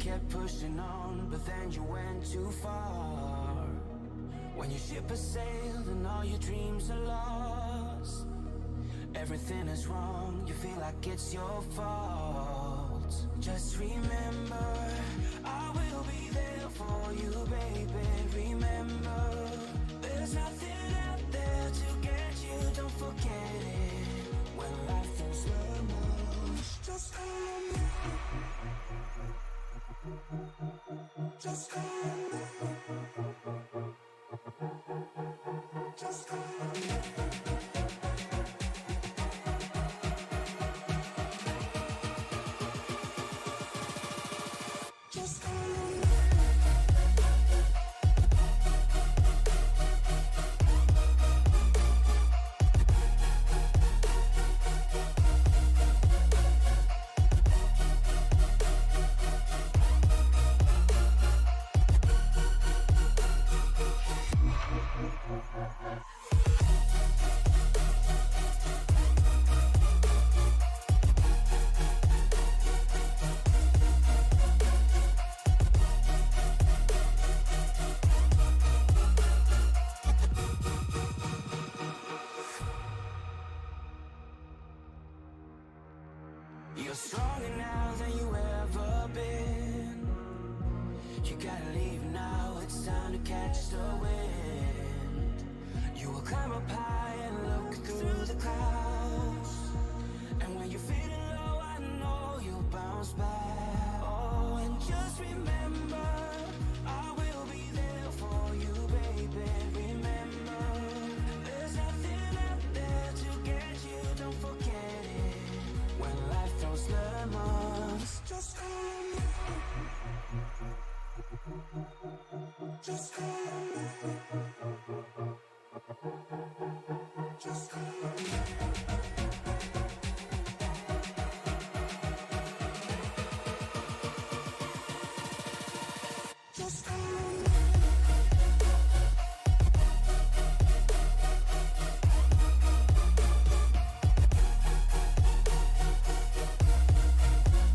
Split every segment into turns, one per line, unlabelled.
kept pushing on, but then you went too far. When your ship has sailed and all your dreams are lost, everything is wrong, you feel like it's your fault. Just remember, I will be there for you, baby. Remember, there's nothing out there to get you, don't forget it. When life throws lemons, just call me. Just call me. Just call me. Just call me. You're stronger now than you ever been. You gotta leave now, it's time to catch the wind. You will climb up high and look through the clouds, and when you're feeling low, I know you'll bounce back. Oh, and just remember, I will be there for you, baby. Remember, there's nothing out there to get you, don't forget it. When life throws lemons, just call me. Just call me. Just call me. Just call me.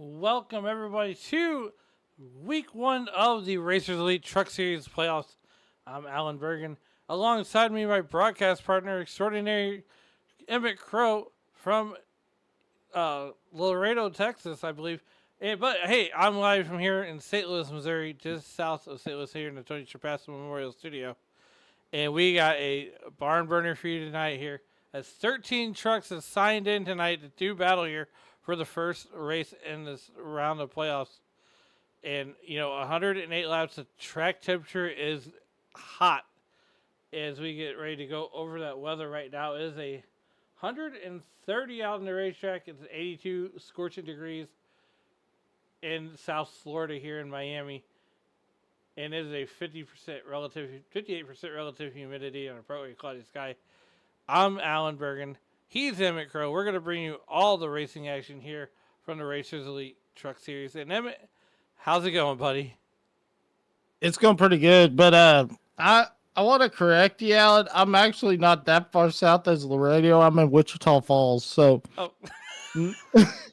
Welcome everybody to week 1 of the Racers Elite Truck Series playoffs. I'm Alan Bergen. Alongside me, my broadcast partner extraordinary, Emmett Crow from Laredo, Texas, I believe. But hey, I'm live from here in St. Louis, Missouri, just south of St. Louis, here in the Tony Trapasso Memorial Studio. And we got a barn burner for you tonight here. As 13 trucks have signed in tonight to do battle here for the first race in this round of playoffs. And, 108 laps. The track temperature is hot as we get ready to go over that weather right now. It is 130 out on the racetrack. It's 82 scorching degrees in South Florida here in Miami. And it is a 58% relative humidity on a partly cloudy sky. I'm Alan Bergen. He's Emmett Crow. We're going to bring you all the racing action here from the Racers Elite Truck Series. And Emmett, how's it going, buddy?
It's going pretty good, but I want to correct you, Alan. I'm actually not that far south as Laredo. I'm in Wichita Falls, so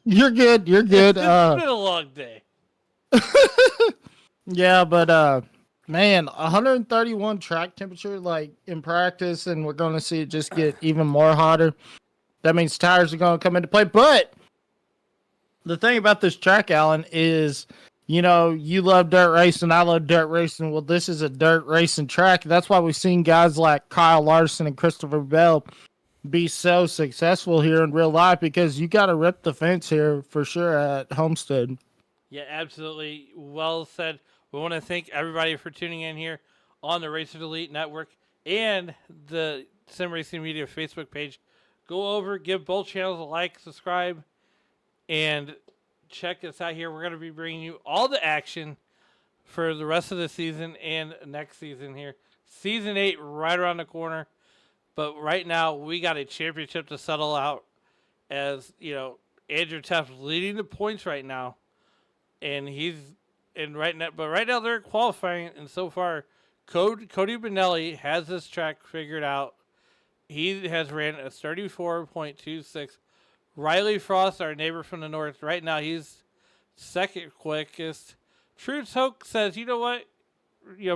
you're good. You're good.
It's been a long day.
Yeah, but man, 131 track temperature, like in practice, and we're going to see it just get even more hotter. That means tires are going to come into play. But the thing about this track, Alan, is you love dirt racing, I love dirt racing. Well, this is a dirt racing track. That's why we've seen guys like Kyle Larson and Christopher Bell be so successful here in real life, because you got to rip the fence here for sure at Homestead.
Yeah, absolutely. Well said. We want to thank everybody for tuning in here on the Racers Elite Network and the Sim Racing Media Facebook page. Go over, give both channels a like, subscribe, and check us out here. We're going to be bringing you all the action for the rest of the season and next season here. Season 8 right around the corner. But right now, we got a championship to settle out as, Andrew Teff leading the points right now. And right now they're qualifying, and so far, Cody Benelli has this track figured out. He has ran a 34.26. Riley Frost, our neighbor from the north, right now he's second quickest. Truth Hoke says, you know what?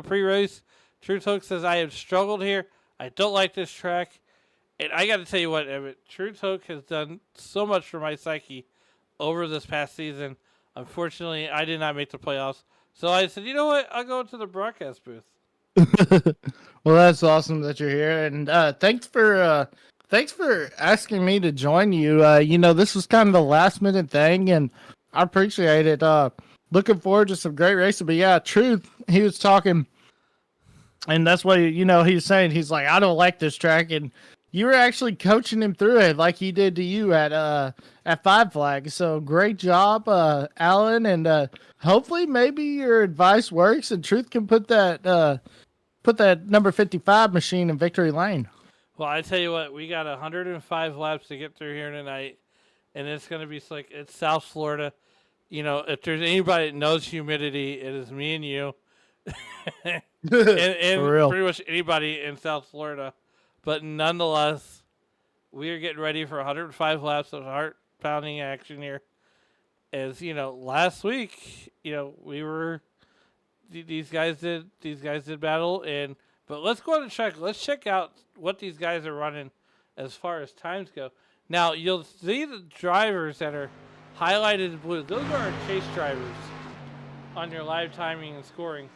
Pre-race, Truth Hoke says, I have struggled here. I don't like this track. And I got to tell you what, Evan, Truth Hoke has done so much for my psyche over this past season. Unfortunately, I did not make the playoffs. So I said, you know what? I'll go to the broadcast booth.
Well, that's awesome that you're here. And thanks for asking me to join you. This was kind of the last minute thing, and I appreciate it. Looking forward to some great racing. But yeah, Truth, he was talking. And that's what, he was saying. He's like, I don't like this track. And you were actually coaching him through it like he did to you at Five Flag. So great job, Alan. And hopefully maybe your advice works and Truth can put that number 55 machine in victory lane.
Well, I tell you what, we got 105 laps to get through here tonight. And it's going to be slick. It's South Florida. If there's anybody that knows humidity, it is me and you. and pretty much anybody in South Florida. But nonetheless, we are getting ready for 105 laps of heart-pounding action here. As last week, these guys did battle, but let's go on and check. Let's check out what these guys are running as far as times go. Now you'll see the drivers that are highlighted in blue. Those are our chase drivers on your live timing and scoring.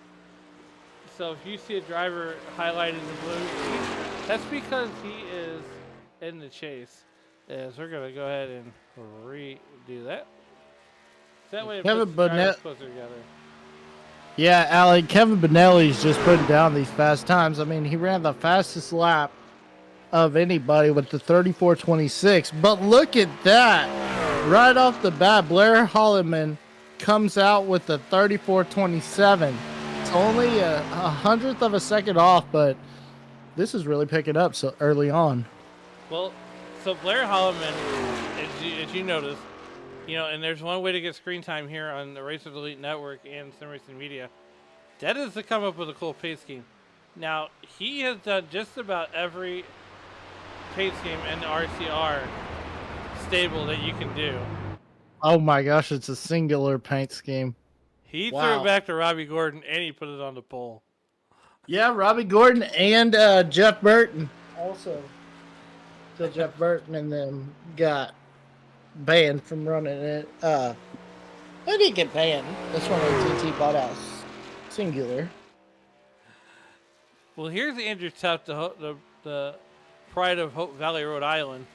So if you see a driver highlighted in blue, that's because he is in the chase. As we're going to go ahead and redo that. That way it puts the drivers closer together.
Yeah, Alec, Kevin Benelli's just putting down these fast times. I mean, he ran the fastest lap of anybody with the 34.26. But look at that. Right off the bat, Blair Holloman comes out with the 34.27. It's only a hundredth of a second off, but this is really picking up so early on.
Well, so Blair Holloman, as you notice, and there's one way to get screen time here on the Racers Elite Network and Sim Racing Media. That is to come up with a cool pace scheme. Now, he has done just about every pace scheme in the RCR stable that you can do.
Oh my gosh, it's a singular paint scheme.
He threw it back to Robbie Gordon, and he put it on the pole.
Yeah, Robbie Gordon and Jeff Burton also. So Jeff Burton and them got banned from running it. They didn't get banned. That's when AT&T bought out Singular.
Well, here's Andrew Tuff, the pride of Hope Valley, Rhode Island.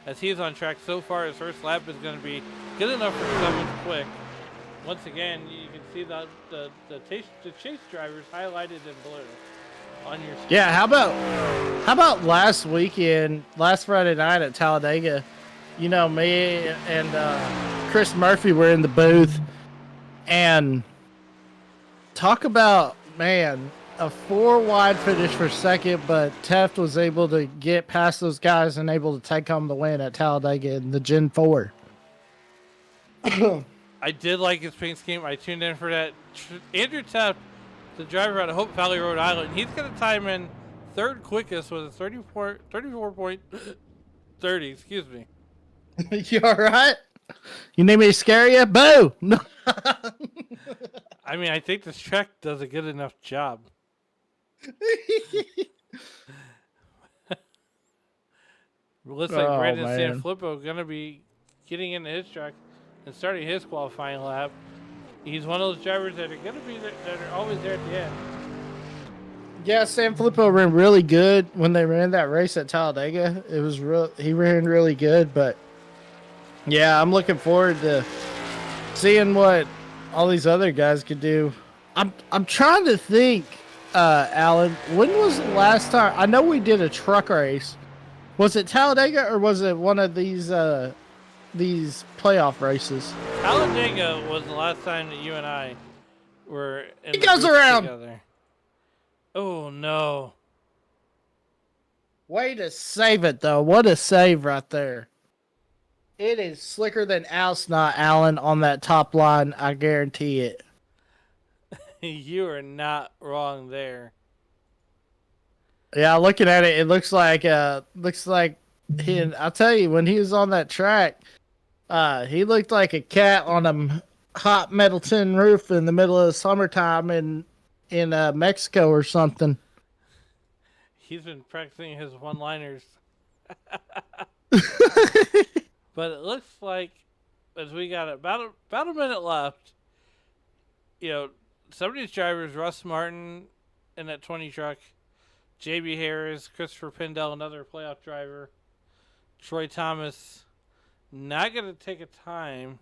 As he's on track so far, his first lap is going to be good enough for someone quick. Once again, you can see the chase drivers highlighted in blue on your screen.
Yeah, how about last Friday night at Talladega? Me and Chris Murphy were in the booth, and talk about, man, a 4-wide finish for second, but Teft was able to get past those guys and able to take home the win at Talladega in the Gen 4.
I did like his paint scheme. I tuned in for that. Andrew Teft, the driver out of Hope Valley, Rhode Island, he's going to time in third quickest with a 34.30. Excuse me.
You all right? You need me to scare you? Boo! No.
I mean, I think this track does a good enough job. Looks like Brandon Sanfilippo going to be getting into his track and starting his qualifying lap. He's one of those drivers that are gonna be there, that are always there at the end.
Yeah, Sam Filippo ran really good when they ran that race at Talladega. It was real. He ran really good, but yeah, I'm looking forward to seeing what all these other guys could do. I'm trying to think, Alan. When was the last time? I know we did a truck race. Was it Talladega or was it one of these playoff races?
Talladega was the last time that you and I were in
He
the
goes
booth
around.
together. Oh no!
Way to save it though. What a save right there. It is slicker than Al's not Allen on that top line. I guarantee it.
You are not wrong there.
Yeah, looking at it, it looks like he. I'll tell you, when he was on that track, he looked like a cat on a hot metal tin roof in the middle of the summertime in Mexico or something.
He's been practicing his one-liners. But it looks like, as we got about a minute left, you know, some of these drivers, Russ Martin in that 20 truck, JB Harris, Christopher Pindell, another playoff driver, Troy Thomas, not going to take a time.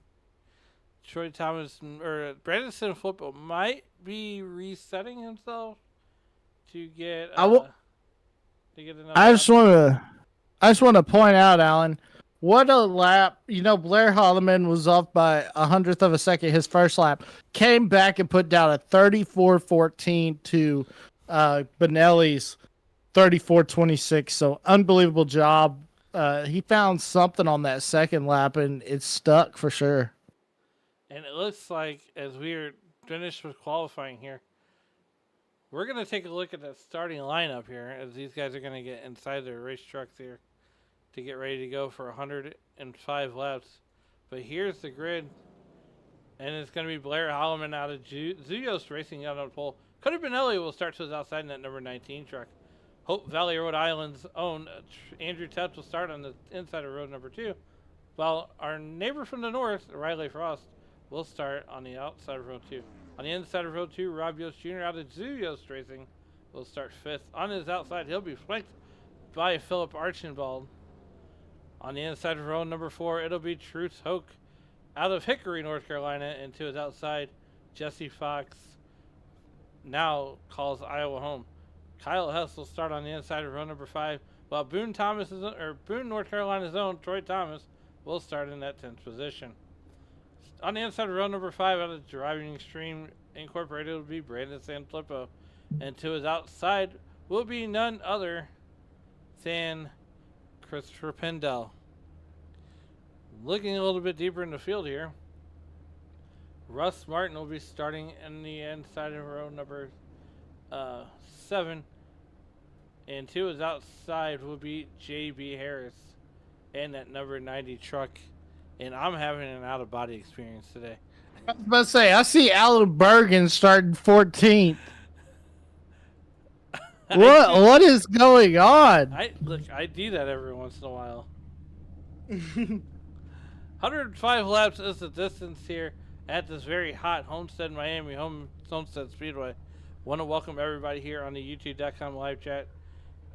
Troy Thomas or Brandon Sanfilippo might be resetting himself to get to get another.
I just want to point out, Alan, what a lap. You know, Blair Holloman was off by 100th of a second his first lap, came back and put down a 34-14 to Benelli's 34-26. So unbelievable job. He found something on that second lap and it stuck for sure.
And it looks like, as we're finished with qualifying here, we're going to take a look at that starting lineup here, as these guys are going to get inside their race trucks here to get ready to go for 105 laps. But here's the grid, and it's going to be Blair Holloman out of Zuyos racing out on pole. Cody Benelli will start to his outside in that number 19 truck. Hope Valley, Rhode Island's own Andrew Tepps will start on the inside of road number 2, while our neighbor from the north, Riley Frost, will start on the outside of row 2. On the inside of row 2, Rob Yost Jr. out of Zuyos Racing will start 5th. On his outside, he'll be flanked by Philip Archambault. On the inside of row number 4, it'll be Truce Hoke out of Hickory, North Carolina, and to his outside, Jesse Fox now calls Iowa home. Kyle Hess will start on the inside of row number 5, while Boone, North Carolina's own Troy Thomas will start in that 10th position. On the inside of row number 5, out of Driving Extreme Incorporated, will be Brandon Sanfilippo. And to his outside will be none other than Christopher Pindell. Looking a little bit deeper in the field here, Russ Martin will be starting in the inside of row number 7. And to his outside will be JB Harris and that number 90 truck. And I'm having an out-of-body experience today.
I was about to say, I see Alan Bergen starting 14th. What is going on?
I do that every once in a while. 105 laps is the distance here at this very hot Homestead, Miami Homestead Speedway. Want to welcome everybody here on the YouTube.com live chat,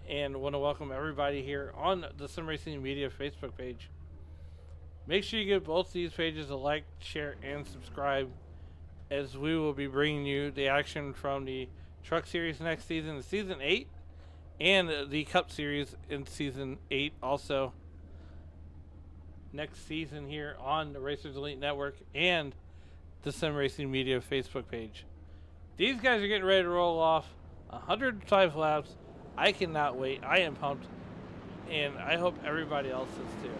and want to welcome everybody here on the Sim Racing Media Facebook page. Make sure you give both these pages a like, share, and subscribe, as we will be bringing you the action from the Truck Series next season, Season 8, and the Cup Series in Season 8 also next season here on the Racers Elite Network and the Sim Racing Media Facebook page. These guys are getting ready to roll off 105 laps. I cannot wait. I am pumped, and I hope everybody else is too.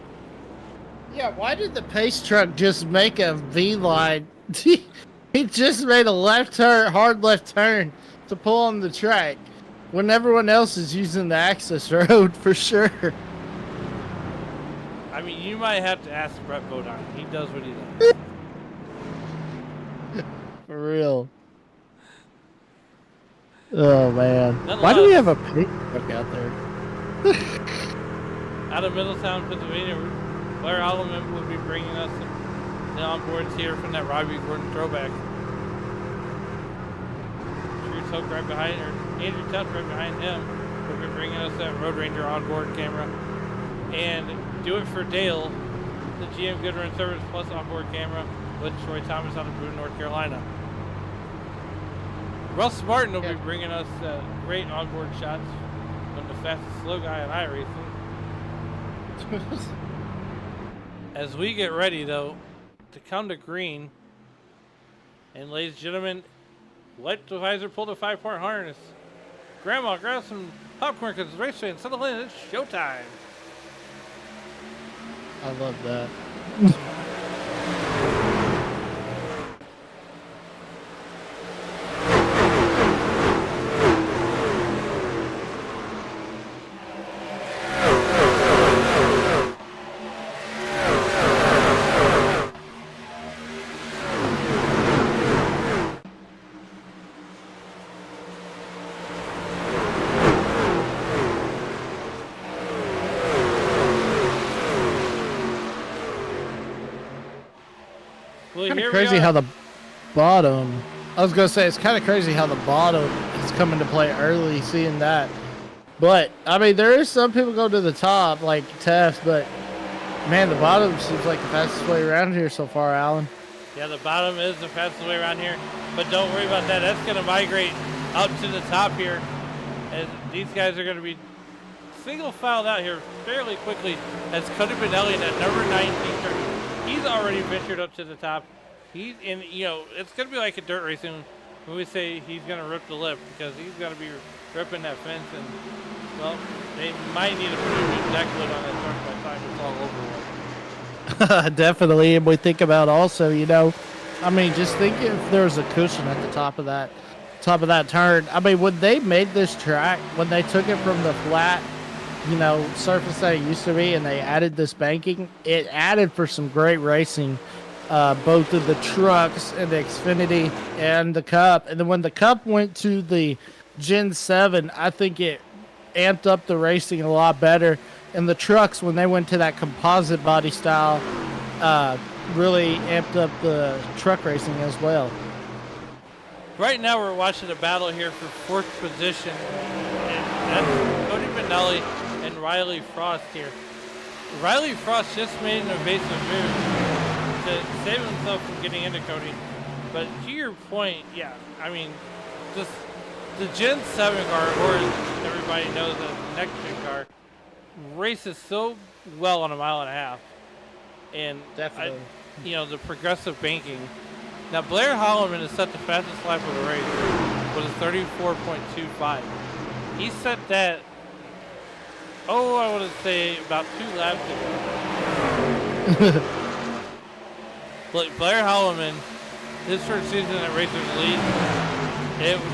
Yeah, why did the pace truck just make a V line? He just made a hard left turn to pull on the track when everyone else is using the access road for sure.
I mean, you might have to ask Brett Bodine. He does what he does.
For real. Oh, man. Why do we have a pace truck out there?
Out of Middletown, Pennsylvania, Blair Holloman will be bringing us the onboards here from that Robbie Gordon throwback. Andrew Tuck right behind him. Will be bringing us that Road Ranger onboard camera. And do it for Dale, the GM Good Run Service Plus onboard camera with Troy Thomas out of Boone, North Carolina. Russ Martin will be bringing us great onboard shots from the fastest slow guy in iRacing. As we get ready, though, to come to green, and ladies and gentlemen, light the visor, pull the 5-point harness. Grandma, grab some popcorn because it's race day and settle in. It's showtime.
I love that. Kind of crazy how the bottom. I was gonna say it's kind of crazy how the bottom is coming to play early, seeing that. But I mean, there is some people go to the top like Teft, but man, the bottom seems like the fastest way around here so far, Alan.
Yeah, the bottom is the fastest way around here, but don't worry about that. That's gonna migrate up to the top here, as these guys are gonna be single filed out here fairly quickly. As Cody Benelli in that number 19 turn. He's already ventured up to the top. He's in, it's going to be like a dirt racing when we say he's going to rip the lip, because he's going to be ripping that fence. And, well, they might need to put a new deck lid on that truck by the time it's all over with.
Definitely. And we think about also, I mean, just think if there was a cushion at the top of that turn. I mean, when they made this track, when they took it from the flat, surface that it used to be, and they added this banking, it added for some great racing, both of the trucks and the Xfinity and the Cup. And then when the Cup went to the Gen 7, I think it amped up the racing a lot better. And the trucks, when they went to that composite body style, really amped up the truck racing as well.
Right now we're watching a battle here for fourth position. And that's Cody Benelli and Riley Frost here. Riley Frost just made an evasive move to save himself from getting into Cody. But to your point, yeah, I mean, just the Gen 7 car, or as everybody knows, the next gen car, races so well on a mile and a half. And
definitely,
the progressive banking. Now Blair Holloman has set the fastest lap of the race with a 34.25. He set that, I want to say about 2 laps ago. Look, Blair Holloman, his first season at Racers Elite,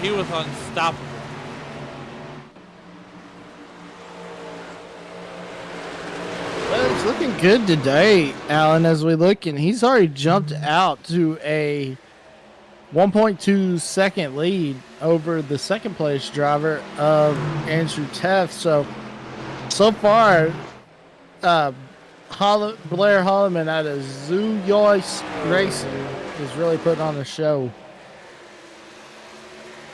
he was unstoppable.
Well, it's looking good today, Alan, as we look, and he's already jumped out to a 1.2 second lead over the second place driver of Andrew Teft. So far, Blair Holloman out of Zooyois Racing is really putting on a show.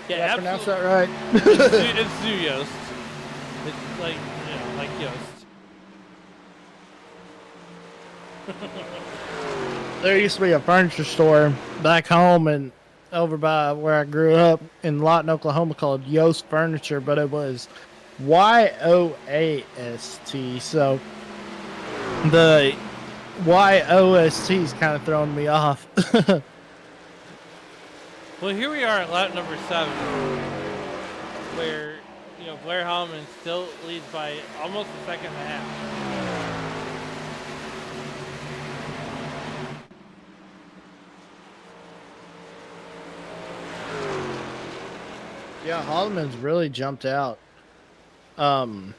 Yeah,
did I pronounce that right?
It's Zooyost. It's like Yost.
There used to be a furniture store back home and over by where I grew up in Lawton, Oklahoma, called Yost Furniture, but it was Yoast. So the Yost is kind of throwing me off.
Well, here we are at lap number 7, where Blair Holloman still leads by almost a second and a half.
Yeah, Holloman's really jumped out. Teft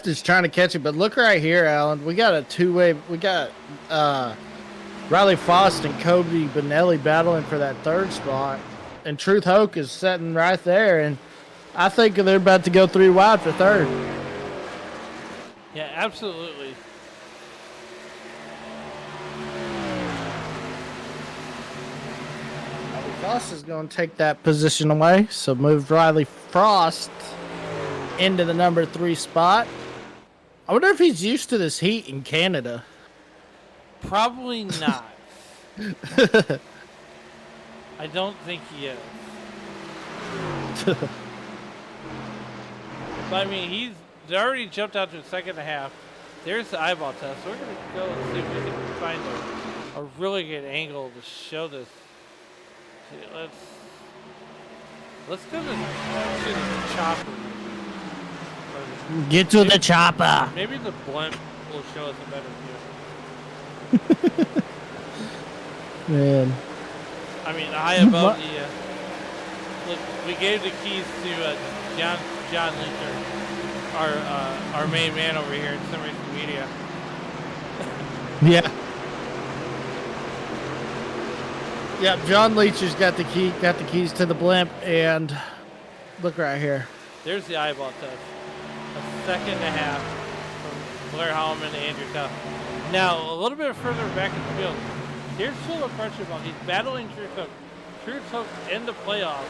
is trying to catch it, but look right here, Alan. We got a two-way. We got Riley Frost and Cody Benelli battling for that third spot, and Truth Hoke is sitting right there, and I think they're about to go 3 wide for third.
Yeah, absolutely.
Frost is going to take that position away. So moved Riley Frost into the number 3 spot. I wonder if he's used to this heat in Canada.
Probably not. I don't think he is. But I mean, he's already jumped out to the second half. There's the eyeball test. We're going to go and see if we can find a really good angle to show this. See, let's go to the chopper.
Get to the chopper.
Maybe the blimp will show us a better view.
Man.
I mean, high above the. Look, we gave the keys to John Leacher, our main man over here at Sim Racing Media.
Yeah. Yeah, John Leacher's got the keys to the blimp, and look right here.
There's the eyeball test. A second and a half from Blair Holloman to Andrew Tuff. Now, a little bit further back in the field, here's Philip Archibald. He's battling Truth Hook. Truth Hook in the playoffs.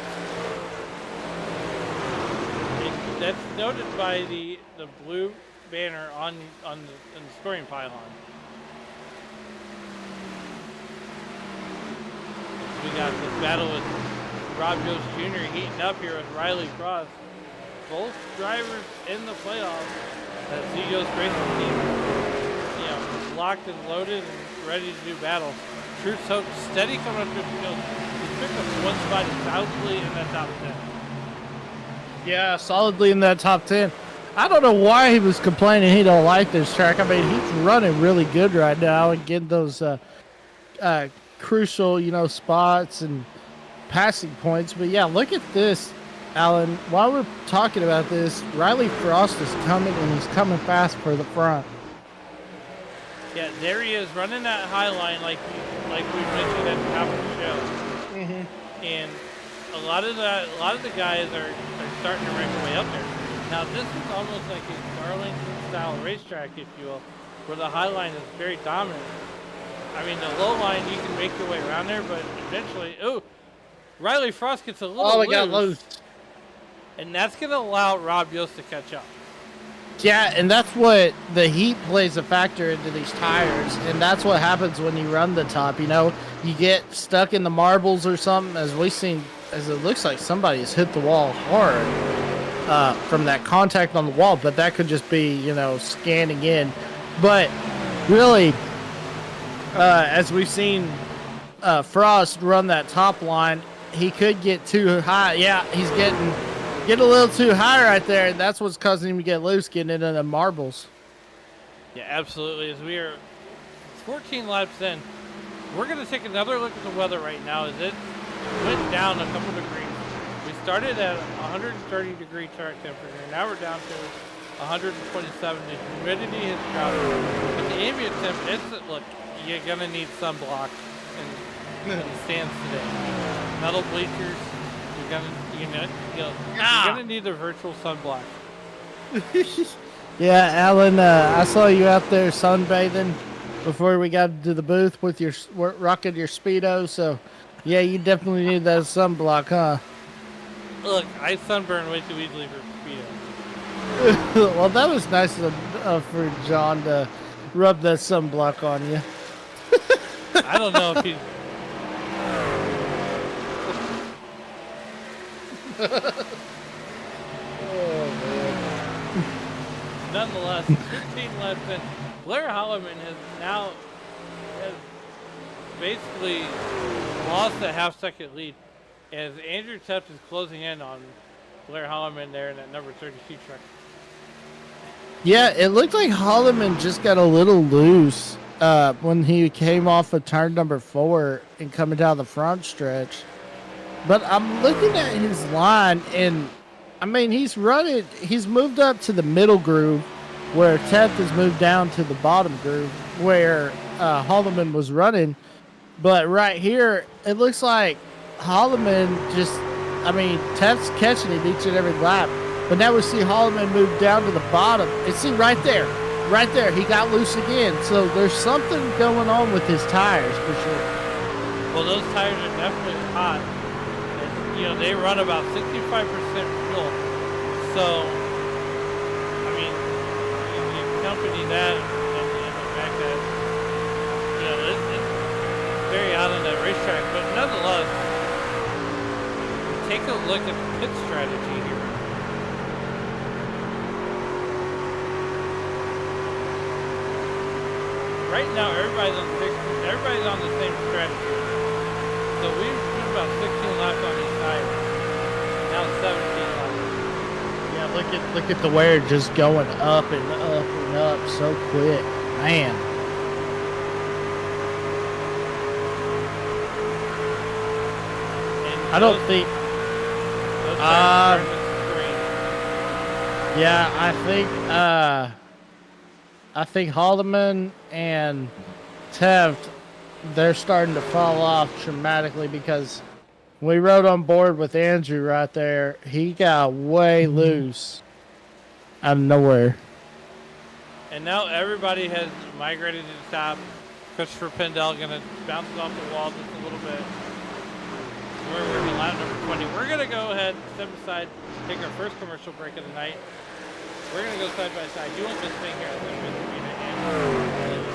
That's noted by the blue banner on the scoring pylon. We got this battle with Rob Jost Jr. heating up here with Riley Frost. Both drivers in the playoffs. That Zegos Racing team, locked and loaded and ready to do battle. Truth Hook steady coming up through the field. He's picked up one spot solidly in that top 10.
Yeah, solidly in that top 10. I don't know why he was complaining he don't like this track. I mean, he's running really good right now and getting those crucial, spots and passing points. But yeah, look at this, Alan. While we're talking about this, Riley Frost is coming, and he's coming fast for the front.
Yeah, there he is running that high line like we mentioned at the top of the show.
Mm-hmm.
And a lot of the guys are starting to rank their way up there. Now this is almost like a Darlington style racetrack, if you will, where the high line is very dominant. I mean, the low line, you can make your way around there, but eventually, Riley Frost gets a little loose.
Got loose.
And that's going to allow Rob Yost to catch up.
Yeah, and that's what the heat plays a factor into these tires, and that's what happens when you run the top. You get stuck in the marbles or something, as it looks like somebody has hit the wall hard from that contact on the wall, but that could just be, scanning in. But really, as we've seen Frost run that top line, he could get too high. Yeah, he's getting a little too high right there, and that's what's causing him to get loose, getting into the marbles.
Yeah, absolutely. As we are 14 laps in, we're going to take another look at the weather right now as it went down a couple degrees. We started at 130 degree track temperature, and now we're down to 127. The humidity has dropped, but the ambient temp, look, you're going to need sunblock in the stands today. Metal bleachers, you're gonna need the virtual sunblock.
Yeah, Alan, I saw you out there sunbathing before we got to the booth with your rocking your Speedo. So, yeah, you definitely need that sunblock, huh?
Look, I sunburn way too easily for Speedo.
Well, that was nice for John to rub that sunblock on you.
I don't know if he's.
Oh, man.
Nonetheless, 15 laps in, Blair Holloman has basically lost a half-second lead as Andrew Tuff is closing in on Blair Holloman there in that number 32 truck.
Yeah, it looked like Holloman just got a little loose when he came off of turn number 4 and coming down the front stretch. But I'm looking at his line, and I mean, he's moved up to the middle groove where Teth has moved down to the bottom groove where Holloman was running. But right here, it looks like Holloman Teth's catching it each and every lap. But now we see Holloman move down to the bottom. And see right there, he got loose again. So there's something going on with his tires for sure.
Well, those tires are definitely hot. they run about 65% fuel. So, I mean, you accompany that and the fact that, it's very out on that racetrack. But nonetheless, take a look at the pit strategy here. Right now, everybody's on the same strategy. So we've been about 16 laps on each side. Now 17 laps.
Yeah, look at the wear just going up and up and up so quick, man.
And
I don't think. Yeah, I think Haldeman and Teft, they're starting to fall off dramatically because we rode on board with Andrew right there. He got way loose out of nowhere.
And now everybody has migrated to the top. Christopher Pendel going to bounce it off the wall just a little bit. We're in lap number 20. We're going to go ahead, step aside, take our first commercial break of the night. We're going to go side by side. You won't miss being here at the Arena and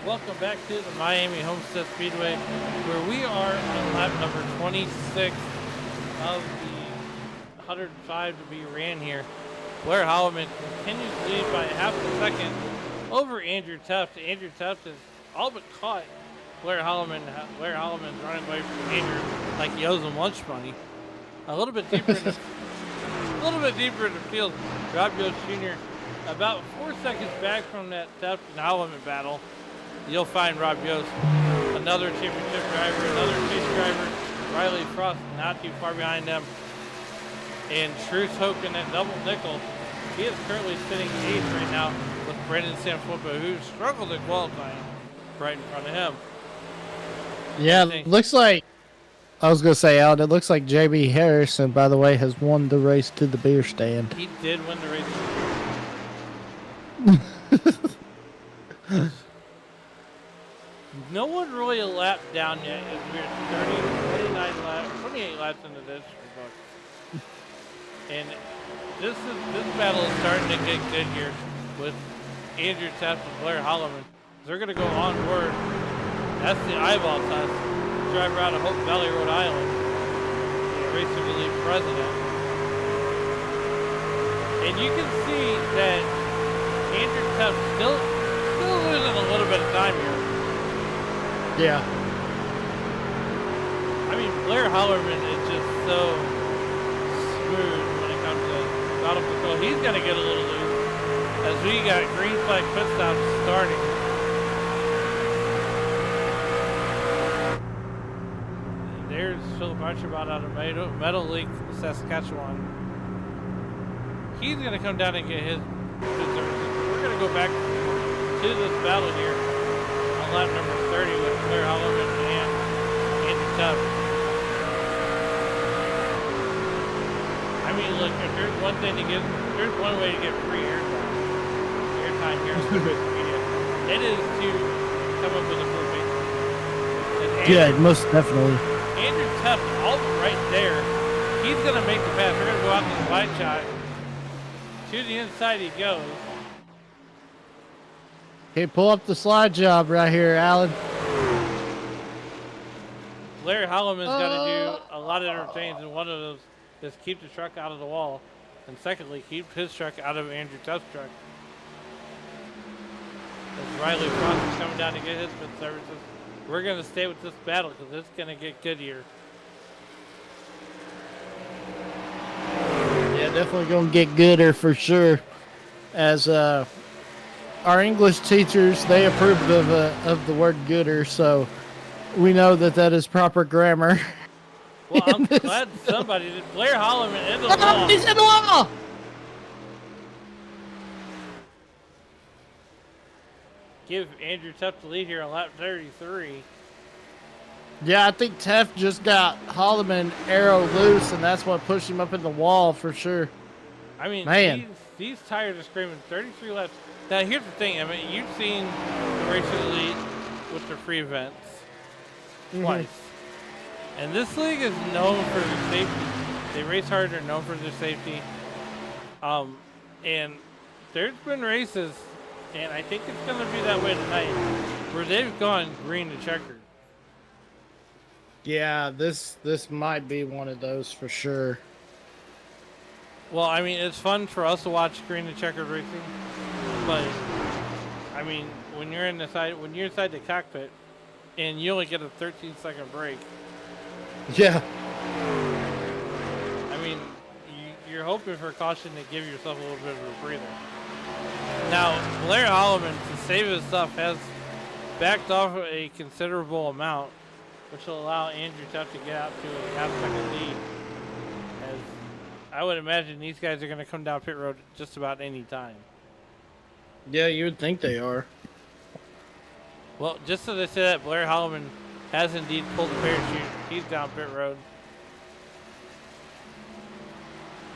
Welcome back to the Miami Homestead Speedway, where we are on lap number 26 of the 105 to be ran here. Blair Holloman continues to lead by half a second over Andrew Tuft. Andrew Tuft has all but caught Blair Holloman. Blair Holloman's running away from Andrew like he owes him lunch money. A little bit deeper in the field, Rob Yost Jr. about 4 seconds back from that Tuft and Holloman battle. You'll find Rob Yost, another championship driver, another chase driver. Riley Frost not too far behind them. And Truce Hoke in that double nickel. He is currently sitting 8th right now with Brendan Sanfilippo, who struggled in qualifying right in front of him.
Yeah, looks like, I was going to say, Alan, it looks like JB Harrison, by the way, has won the race to the beer stand.
He did win the race. No one really a lap down yet. We're 28 laps into this. And this battle is starting to get good here with Andrew Tuft and Blair Holloman. They're going to go onward. That's the eyeball test. Driver out of Hope Valley, Rhode Island. Racing to lead president. And you can see that Andrew Tuft still losing a little bit of time here.
Yeah.
I mean, Blair Holloman is just so smooth when it comes to throttle control. He's going to get a little loose as we got green flag pit stops starting. And there's Philip Archibald out of Meadow Lake, Saskatchewan. He's going to come down and get his services. We're going to go back to this battle here on lap number 30 with Blair Holloman and Andrew Tuft. I mean, look, if there's one way to get free airtime here on Speedway Media, it is to come up with a full base.
Yeah, most definitely.
Andrew Tuft, all right there. He's going to make the pass. We're going to go out to the slide shot. To the inside he goes.
Okay, pull up the slide job right here, Alan.
Larry Holloman's got to do a lot of different things, and one of those is keep the truck out of the wall, and secondly, keep his truck out of Andrew Tuft's truck. As Riley Frost is coming down to get his pit services, we're going to stay with this battle because it's going to get good here.
Yeah, definitely going to get gooder for sure. As our English teachers, they approved of the word gooder, so we know that is proper grammar.
Well, I'm glad somebody did. Blair Holloman into the wall.
He's in the wall!
Give Andrew Tuft the lead here on lap 33.
Yeah, I think Tuft just got Holloman arrow loose, and that's what pushed him up in the wall for sure.
I mean,
man,
these tires are screaming 33 laps. Now, here's the thing. I mean, you've seen the Race of the League with their free events twice. And this league is known for their safety. They race hard. They're known for their safety. And there's been races, and I think it's going to be that way tonight, where they've gone green to checkered.
Yeah, this might be one of those for sure.
Well, I mean, it's fun for us to watch green to checkered racing, but I mean, when you're inside the cockpit, and you only get a 13-second break.
Yeah.
I mean, you're hoping for caution to give yourself a little bit of a breather. Now, Blair Holloman, to save his stuff, has backed off a considerable amount, which will allow Andrew Tuft to get out to a half-second lead. As I would imagine these guys are going to come down pit road just about any time.
Yeah, you would think they are.
Well, just as I said that, Blair Holloman has indeed pulled the parachute. He's down pit road.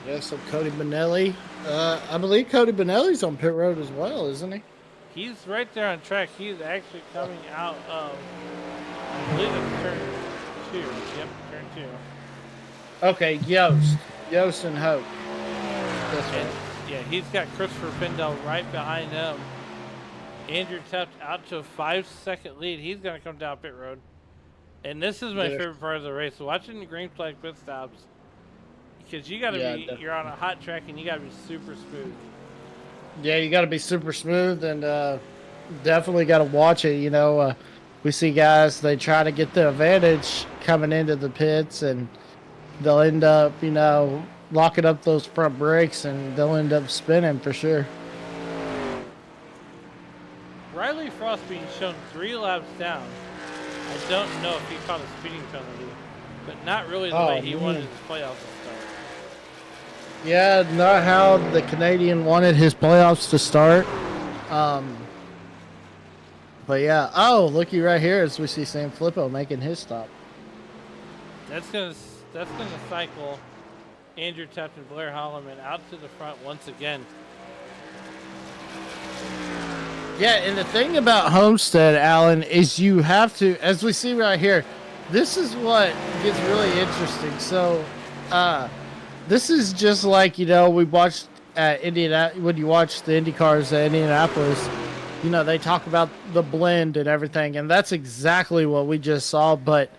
Yeah, so Cody Benelli. I believe Cody Benelli's on pit road as well, isn't he?
He's right there on track. He's actually coming out of, I believe it's turn 2. Yep, turn 2.
Okay, Yost and Hope. That's right.
Yeah, he's got Christopher Pindell right behind him. Andrew Tuft out to a 5-second lead. He's going to come down pit road. And this is my favorite part of the race. Watching the green flag pit stops. Because you got to you're on a hot track and you got to be super smooth.
Yeah, you got to be super smooth and definitely got to watch it. We see guys, they try to get the advantage coming into the pits and they'll end up, locking up those front brakes and they'll end up spinning for sure.
Riley Frost being shown 3 laps down. I don't know if he caught a speeding penalty, but not really the way he wanted his playoffs to start.
Yeah, not how the Canadian wanted his playoffs to start. But yeah, looky right here as we see Sam Flippo making his stop.
That's gonna cycle Andrew Tuft and Blair Holloman out to the front once again.
Yeah, and the thing about Homestead, Alan, is you have to, as we see right here, this is what gets really interesting. So, this is just like, we watched at when you watch the Indy cars at Indianapolis, they talk about the blend and everything, and that's exactly what we just saw. But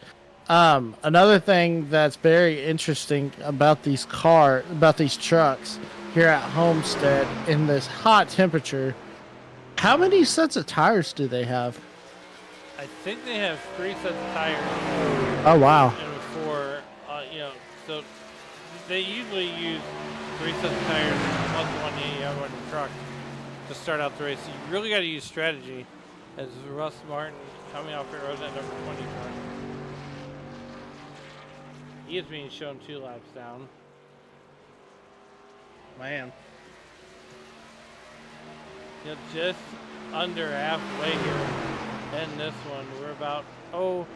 another thing that's very interesting about these trucks here at Homestead in this hot temperature, how many sets of tires do they have?
I think they have 3 sets of tires.
Oh, wow.
And before, so they usually use 3 sets of tires plus one you have on the truck to start out the race. So you really got to use strategy. As Russ Martin coming off pit road at number 24. He is being shown 2 laps down.
Man.
Just under halfway here in this one. We're about 30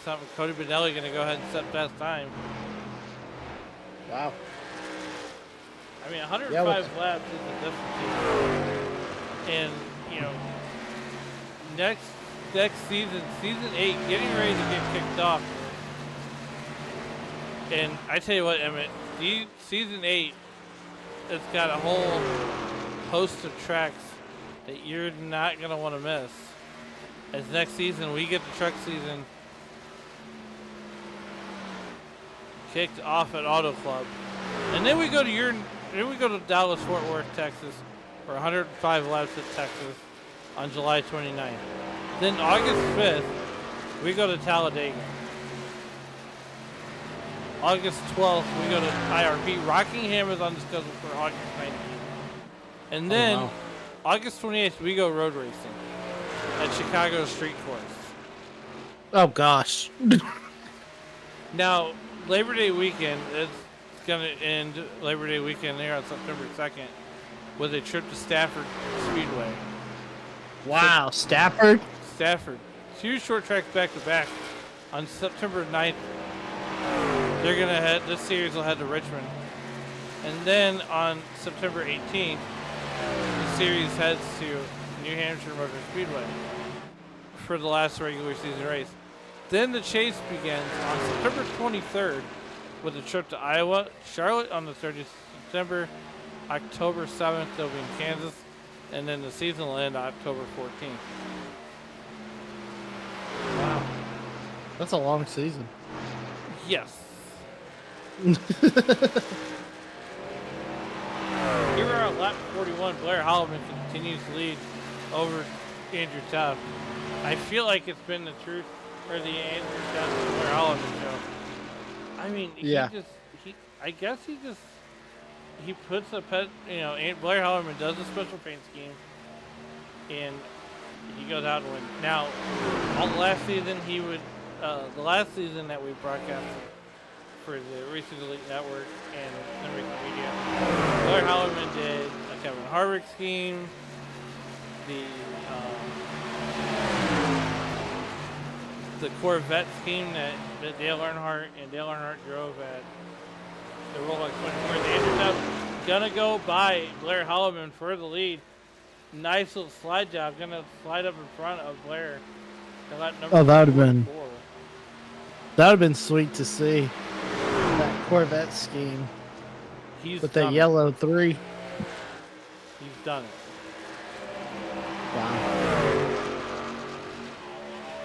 something. Cody Benelli going to go ahead and set fast time.
Wow.
I mean, 105 laps is a difference. And next season, season 8, getting ready to get kicked off. And I tell you what, Emmett, season 8. It's got a whole host of tracks that you're not going to want to miss. As next season, we get the truck season kicked off at Auto Club. And then we go to Dallas, Fort Worth, Texas for 105 laps at Texas on July 29th. Then August 5th, we go to Talladega. August 12th, we go to IRP. Rockingham is on the schedule for August 19th. And then August 28th, we go road racing at Chicago Street Course.
Oh, gosh.
Now, Labor Day weekend, it's going to end Labor Day weekend there on September 2nd with a trip to Stafford Speedway.
Wow, Stafford?
Stafford. 2 short tracks back-to-back on September 9th. They're going to this series will head to Richmond. And then on September 18th, the series heads to New Hampshire Motor Speedway for the last regular season race. Then the chase begins on September 23rd with a trip to Iowa, Charlotte on the 30th of September, October 7th they'll be in Kansas, and then the season will end October 14th.
Wow. That's a long season.
Yes. Here we are at lap 41. Blair Holloman continues to lead over Andrew Tuft. I feel like it's been the truth for the Andrew Tuft and Blair Holloman show. I mean, he puts a pet, Blair Holloman does a special paint scheme and he goes out and wins. Now, last season the last season that we broadcasted for the Racing Elite Network and the Racing Media, Blair Holloman did a Kevin Harvick scheme, the Corvette scheme that Dale Earnhardt drove at the Rolex 24. They ended up gonna go by Blair Holloman for the lead. Nice little slide job, gonna slide up in front of Blair.
That would have been sweet to see. That Corvette scheme with the yellow 3.
He's done it.
Wow.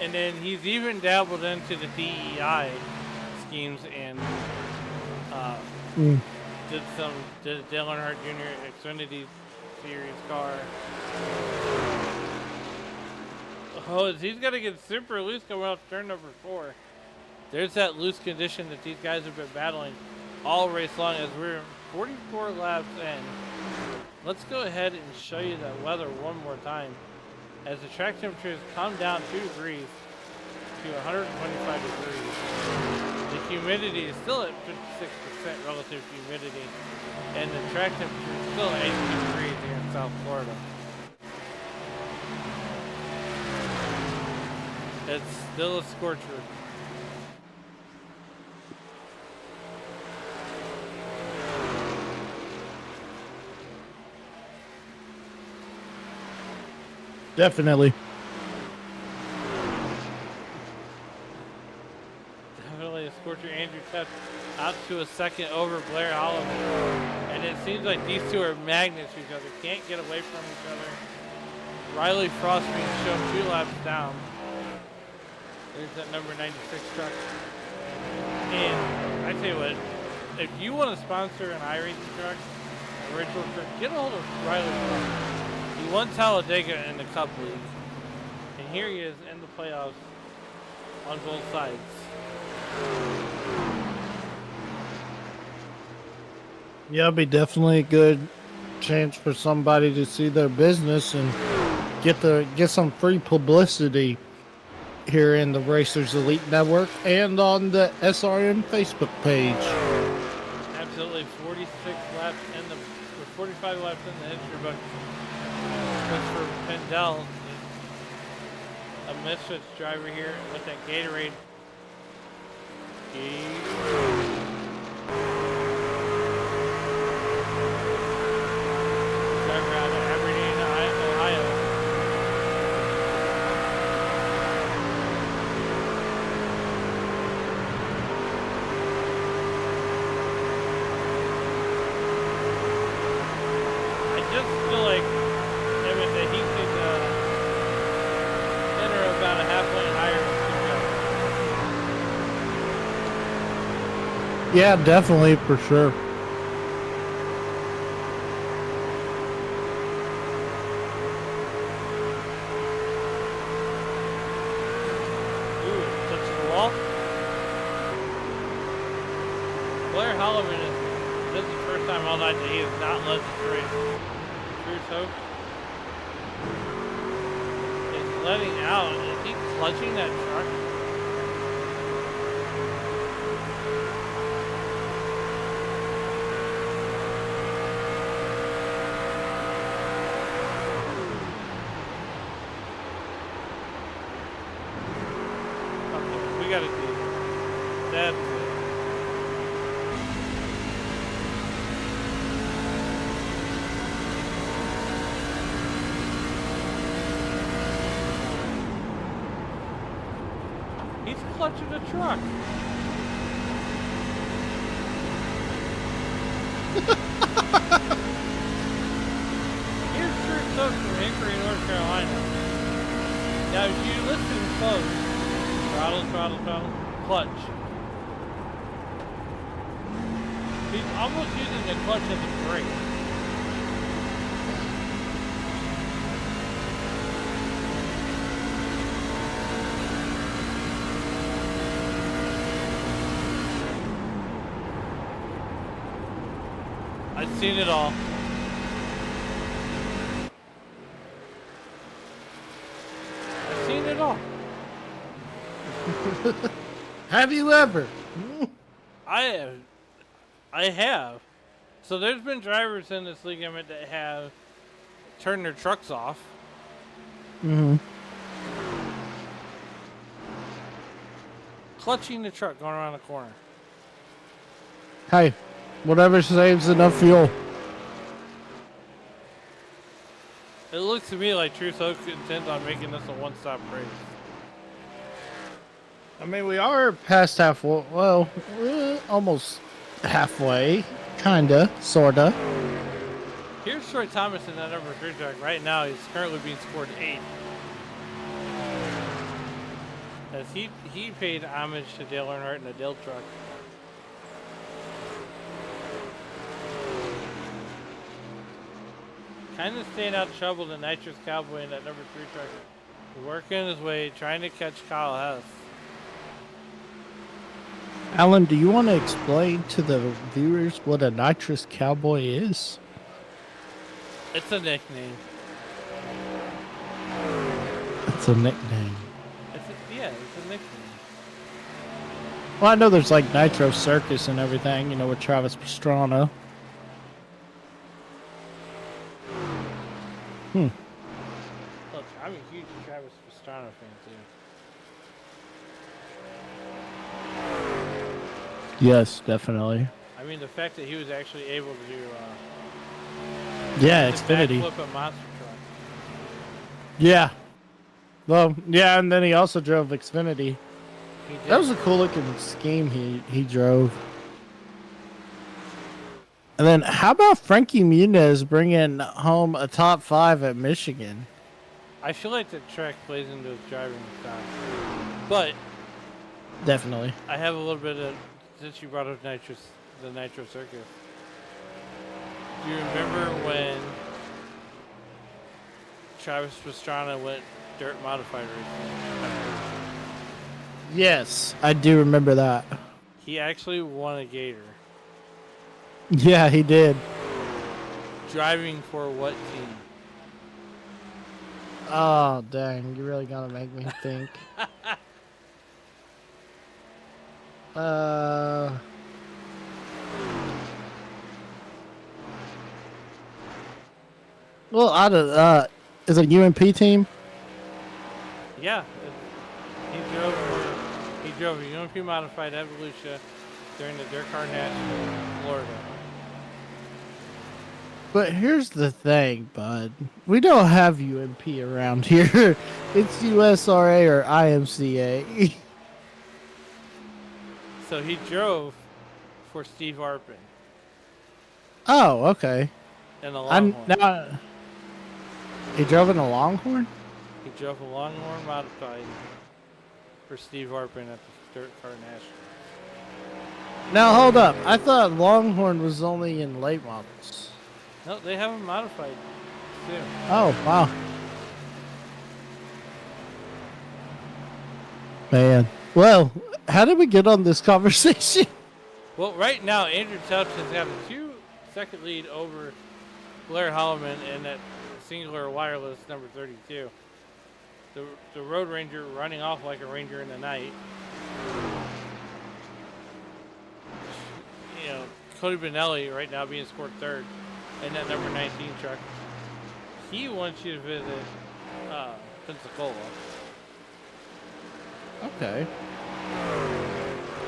And then he's even dabbled into the DEI schemes and did a Dale Earnhardt Jr. Xfinity Series car. Oh, he's got to get super loose coming off turn number 4. There's that loose condition that these guys have been battling all race long as we're 44 laps in. Let's go ahead and show you the weather one more time. As the track temperatures come down 2 degrees to 125 degrees. The humidity is still at 56% relative humidity. And the track temperature is still at 82 degrees here in South Florida. It's still a scorcher.
Definitely.
Definitely a scorcher. Andrew Teft out to a second over Blair Holloman. And it seems like these two are magnets to each other. Can't get away from each other. Riley Frost being shown 2 laps down. There's that number 96 truck. And I tell you what, if you want to sponsor an iRacing truck, a virtual truck, get a hold of Riley Frost. He won Talladega in the Cup League. And here he is in the playoffs on both sides.
Yeah, it'd be definitely a good chance for somebody to see their business and get some free publicity here in the Racers Elite Network and on the SRM Facebook page.
Absolutely, 45 laps in the history book. For Pendel, a Misfits driver here with that Gatorade. Driver out of Aberdeen, Ohio. I just feel like that he could enter about a half lane higher.
Yeah, definitely, for sure.
Ooh, touching the wall. Blair Holloman this is the first time all night that he has not led this race. Bruce Hope is letting out. Is he clutching that truck? Okay, we gotta do that. He's clutching the truck. Here's Drew Stokes from Hickory, North Carolina. Now, if you listen close, throttle, clutch. He's almost using the clutch as a brake. I've seen it all. I've seen it all.
Have you ever?
I have. So there's been drivers in this league that have turned their trucks off.
Mm-hmm.
Clutching the truck going around the corner.
Hey, whatever saves enough fuel.
It looks to me like Truth Oak intends on making this a one-stop race.
I mean, we are past halfway. Well, almost halfway. Kinda, sorta.
Here's Troy Thomas in that number 3 truck. Right now, he's currently being scored 8th. As he paid homage to Dale Earnhardt in the Dale truck. Kind of staying out of trouble, the Nitrous Cowboy in that number 3 truck. Working his way, trying to catch Kyle Hess.
Alan, do you want to explain to the viewers what a nitrous cowboy is?
It's a nickname.
It's a nickname.
Yeah, it's a nickname.
Well, I know there's like Nitro Circus and everything, you know, with Travis Pastrana.
Look, I'm a huge Travis Pastrana fan too.
Yes, definitely.
I mean, the fact that he was actually able to do
Yeah,
the
Xfinity.
backflip a monster truck.
Yeah. Well, yeah, and then he also drove Xfinity.
He did.
That was a cool looking scheme he drove. And then how about Frankie Muniz bringing home a top 5 at Michigan?
I feel like the track plays into his driving style. But
Definitely.
I have a little bit of, since you brought up the Nitro Circus. Do you remember when Travis Pastrana went dirt modified racing?
Yes, I do remember that.
He actually won a Gator.
Yeah, he did.
Driving for what team?
Oh, dang. You really gotta make me think. Well, is it a UMP team?
Yeah. He drove a UMP modified Evolution during the Dirt Car National in Florida.
But here's the thing, bud. We don't have UMP around here. It's USRA or IMCA.
So he drove for Steve Arpin
Oh, okay.
in a Longhorn.
Now, he drove in a Longhorn?
He drove a Longhorn modified for Steve Arpin at the Dirt Car National.
Now, hold up. I thought Longhorn was only in late models.
No, they have them modified too.
Oh, wow. Man. Well, how did we get on this conversation?
Well, right now, Andrew Telchin's got a 2-second lead over Blair Holloman in that singular wireless number 32. The Road Ranger running off like a ranger in the night. You know, Cody Benelli right now being scored 3rd in that number 19 truck. He wants you to visit Pensacola.
Okay.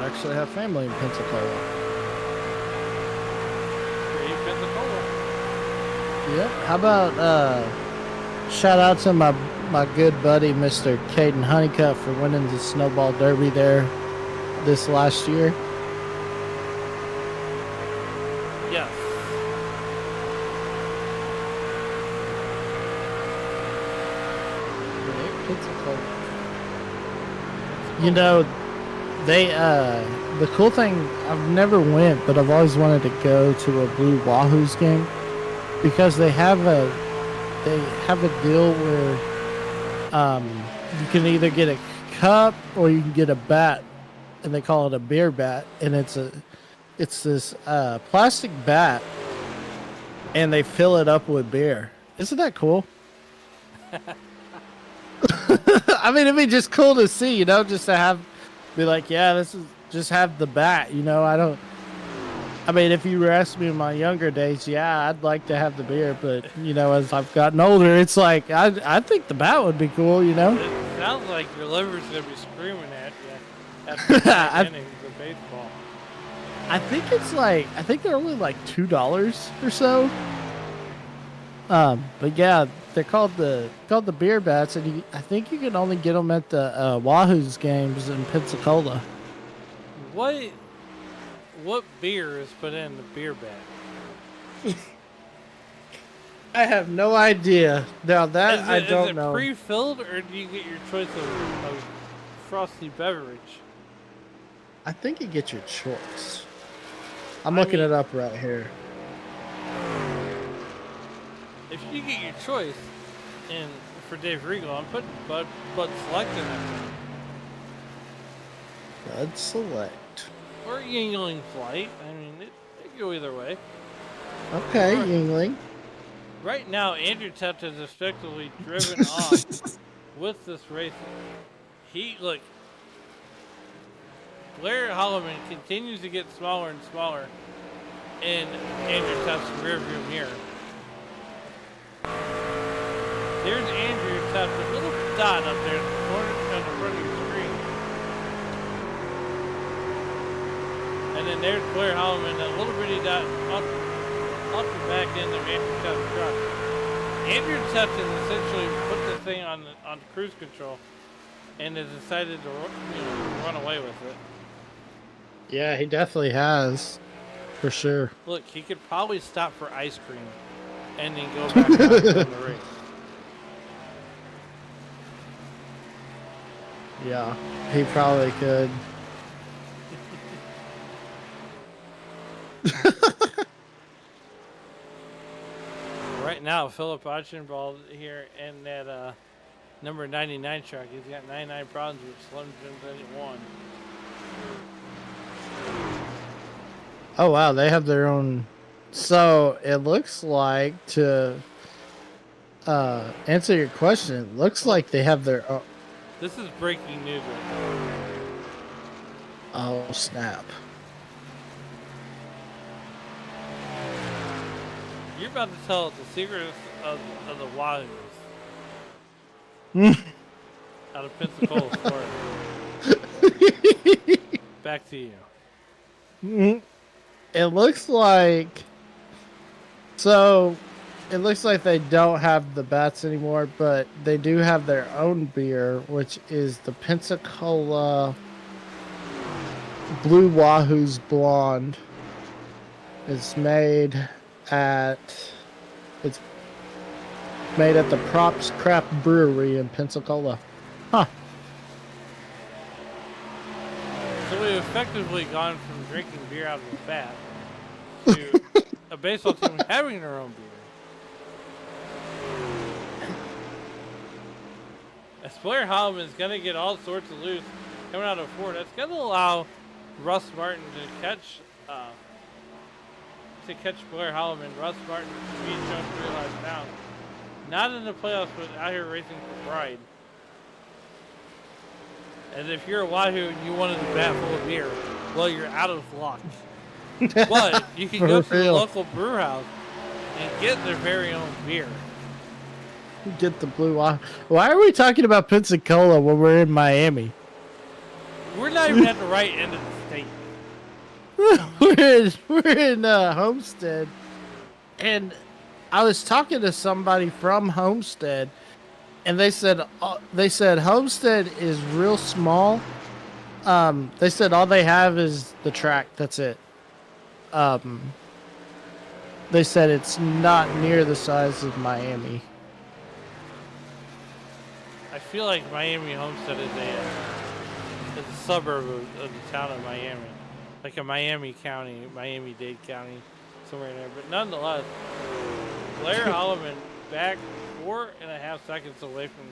I actually have family in Pensacola.
Great Pensacola.
Yep. How about shout out to my good buddy Mr. Caden Honeycutt for winning the Snowball Derby there this last year.
Yes.
Pensacola. You know, they the cool thing, I've never went, but I've always wanted to go to a Blue Wahoos game because they have a deal where you can either get a cup or you can get a bat, and they call it a beer bat, and it's this plastic bat, and they fill it up with beer. Isn't that cool? I mean, it'd be just cool to see, you know, just to be like, yeah, this is just have the bat, you know. I mean, if you were asking me in my younger days, yeah, I'd like to have the beer, but you know, as I've gotten older, it's like I think the bat would be cool, you know.
It sounds like your liver's gonna be screaming at you after the innings of baseball.
I think they're only like $2 or so. But yeah, they're called the beer bats, and I think you can only get them at the Wahoos games in Pensacola.
What beer is put in the beer bat?
I have no idea. Now that I
Is
don't
it
know.
pre-filled, or do you get your choice of frosty beverage?
I think you get your choice. I'm
I
looking
mean-
it up right here.
If you get your choice, and for Dave Regal, I'm putting Bud Select in there.
Bud Select.
Or Yingling Flight. I mean, it could go either way.
Okay,
Or-
Yingling.
Right now, Andrew Tutt has effectively driven on with this race. Look, Blair Holloman continues to get smaller and smaller in Andrew Tutt's rearview mirror. There's Andrew Tutt, a little dot up there in the corner on the front of your screen. And then there's Blair Holloman, a little bitty dot off the back end of Andrew Tutt's truck. Andrew Tutt has essentially put the thing on cruise control and has decided to run away with it.
Yeah, he definitely has. For sure.
Look, he could probably stop for ice cream and then go back out on the race.
Yeah, he probably could.
Right now, Philip Archambault here in that number 99 truck. He's got 99 problems with Slim Jim 1.
Oh wow, they have their own. So it looks like, to answer your question, it looks like they have their own.
This is breaking news right now.
Oh snap!
You're about to tell us the secrets of the Wahoos out of Pensacola, Florida. Back to you.
It looks like. So, it looks like they don't have the bats anymore, but they do have their own beer, which is the Pensacola Blue Wahoo's Blonde. It's made at the Props Craft Brewery in Pensacola. Huh.
So we've effectively gone from drinking beer out of a vat to a baseball team having their own beer. As Blair Holloman is going to get all sorts of loose coming out of Ford, that's going to allow Russ Martin to catch Blair Holloman. Russ Martin being shown to realize now, not in the playoffs, but out here racing for pride. And if you're a Wahoo and you wanted a vat full of beer, well, you're out of luck. But you can go to the local brew house and get their very own beer.
Get the Blue Wahoo. Why are we talking about Pensacola when we're in Miami?
We're not even at the right end of the state.
we're in Homestead, and I was talking to somebody from Homestead, and they said Homestead is real small. They said all they have is the track. That's it. They said it's not near the size of Miami.
I feel like Miami Homestead is a suburb of the town of Miami. Like a Miami County, Miami-Dade County, somewhere in there. But nonetheless, Blair Holloman back 4.5 seconds away from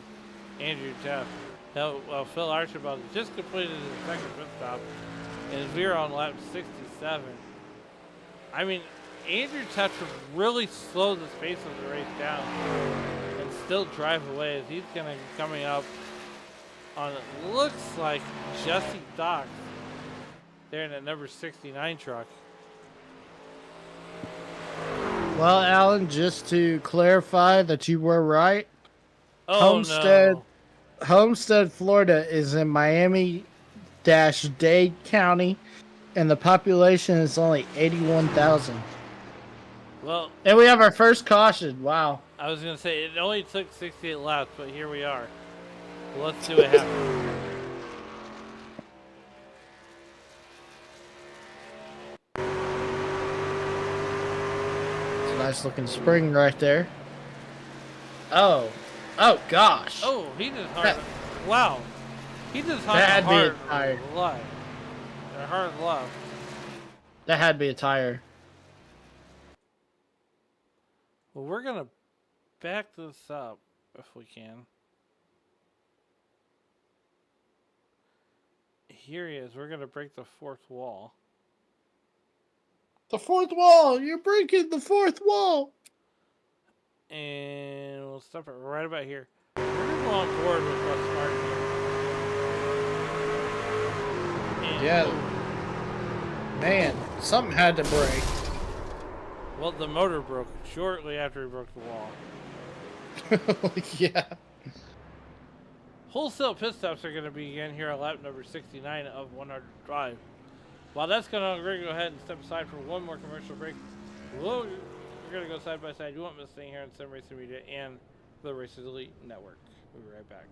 Andrew Tutt. Now, Phil Archibald just completed his second pit stop, and we are on lap 67. I mean, Andrew Tutt would really slow the pace of the race down and still drive away, as he's going to be coming up on, it looks like, Jesse Dox there in that number 69 truck.
Well, Alan, just to clarify that you were right.
Oh, no.
Homestead, Florida is in Miami-Dade County, and the population is only 81,000.
Well,
and we have our first caution. Wow.
I was going to say, it only took 68 laps, but here we are. Let's see what happens.
It's a nice looking spring right there. Oh. Oh gosh.
Oh, he just hard.
That,
Wow. He just hard
that
a
had to be a
hard
tire.
left. A hard left.
That had to be a tire.
Well, we're gonna back this up if we can. Here he is. We're gonna break the fourth wall.
The fourth wall. You're breaking the fourth wall.
And we'll stop it right about here. We're gonna go on board with what's smart here. And
Yeah. Man, something had to break.
well, the motor broke shortly after he broke the wall.
Yeah.
Wholesale pit stops are going to begin here at lap number 69 of 100 Drive. While that's going on, we're going to go ahead and step aside for one more commercial break. We're going to go side by side. You won't miss a thing here on Sim Racing Media and the Racers Elite Network. We'll be right back.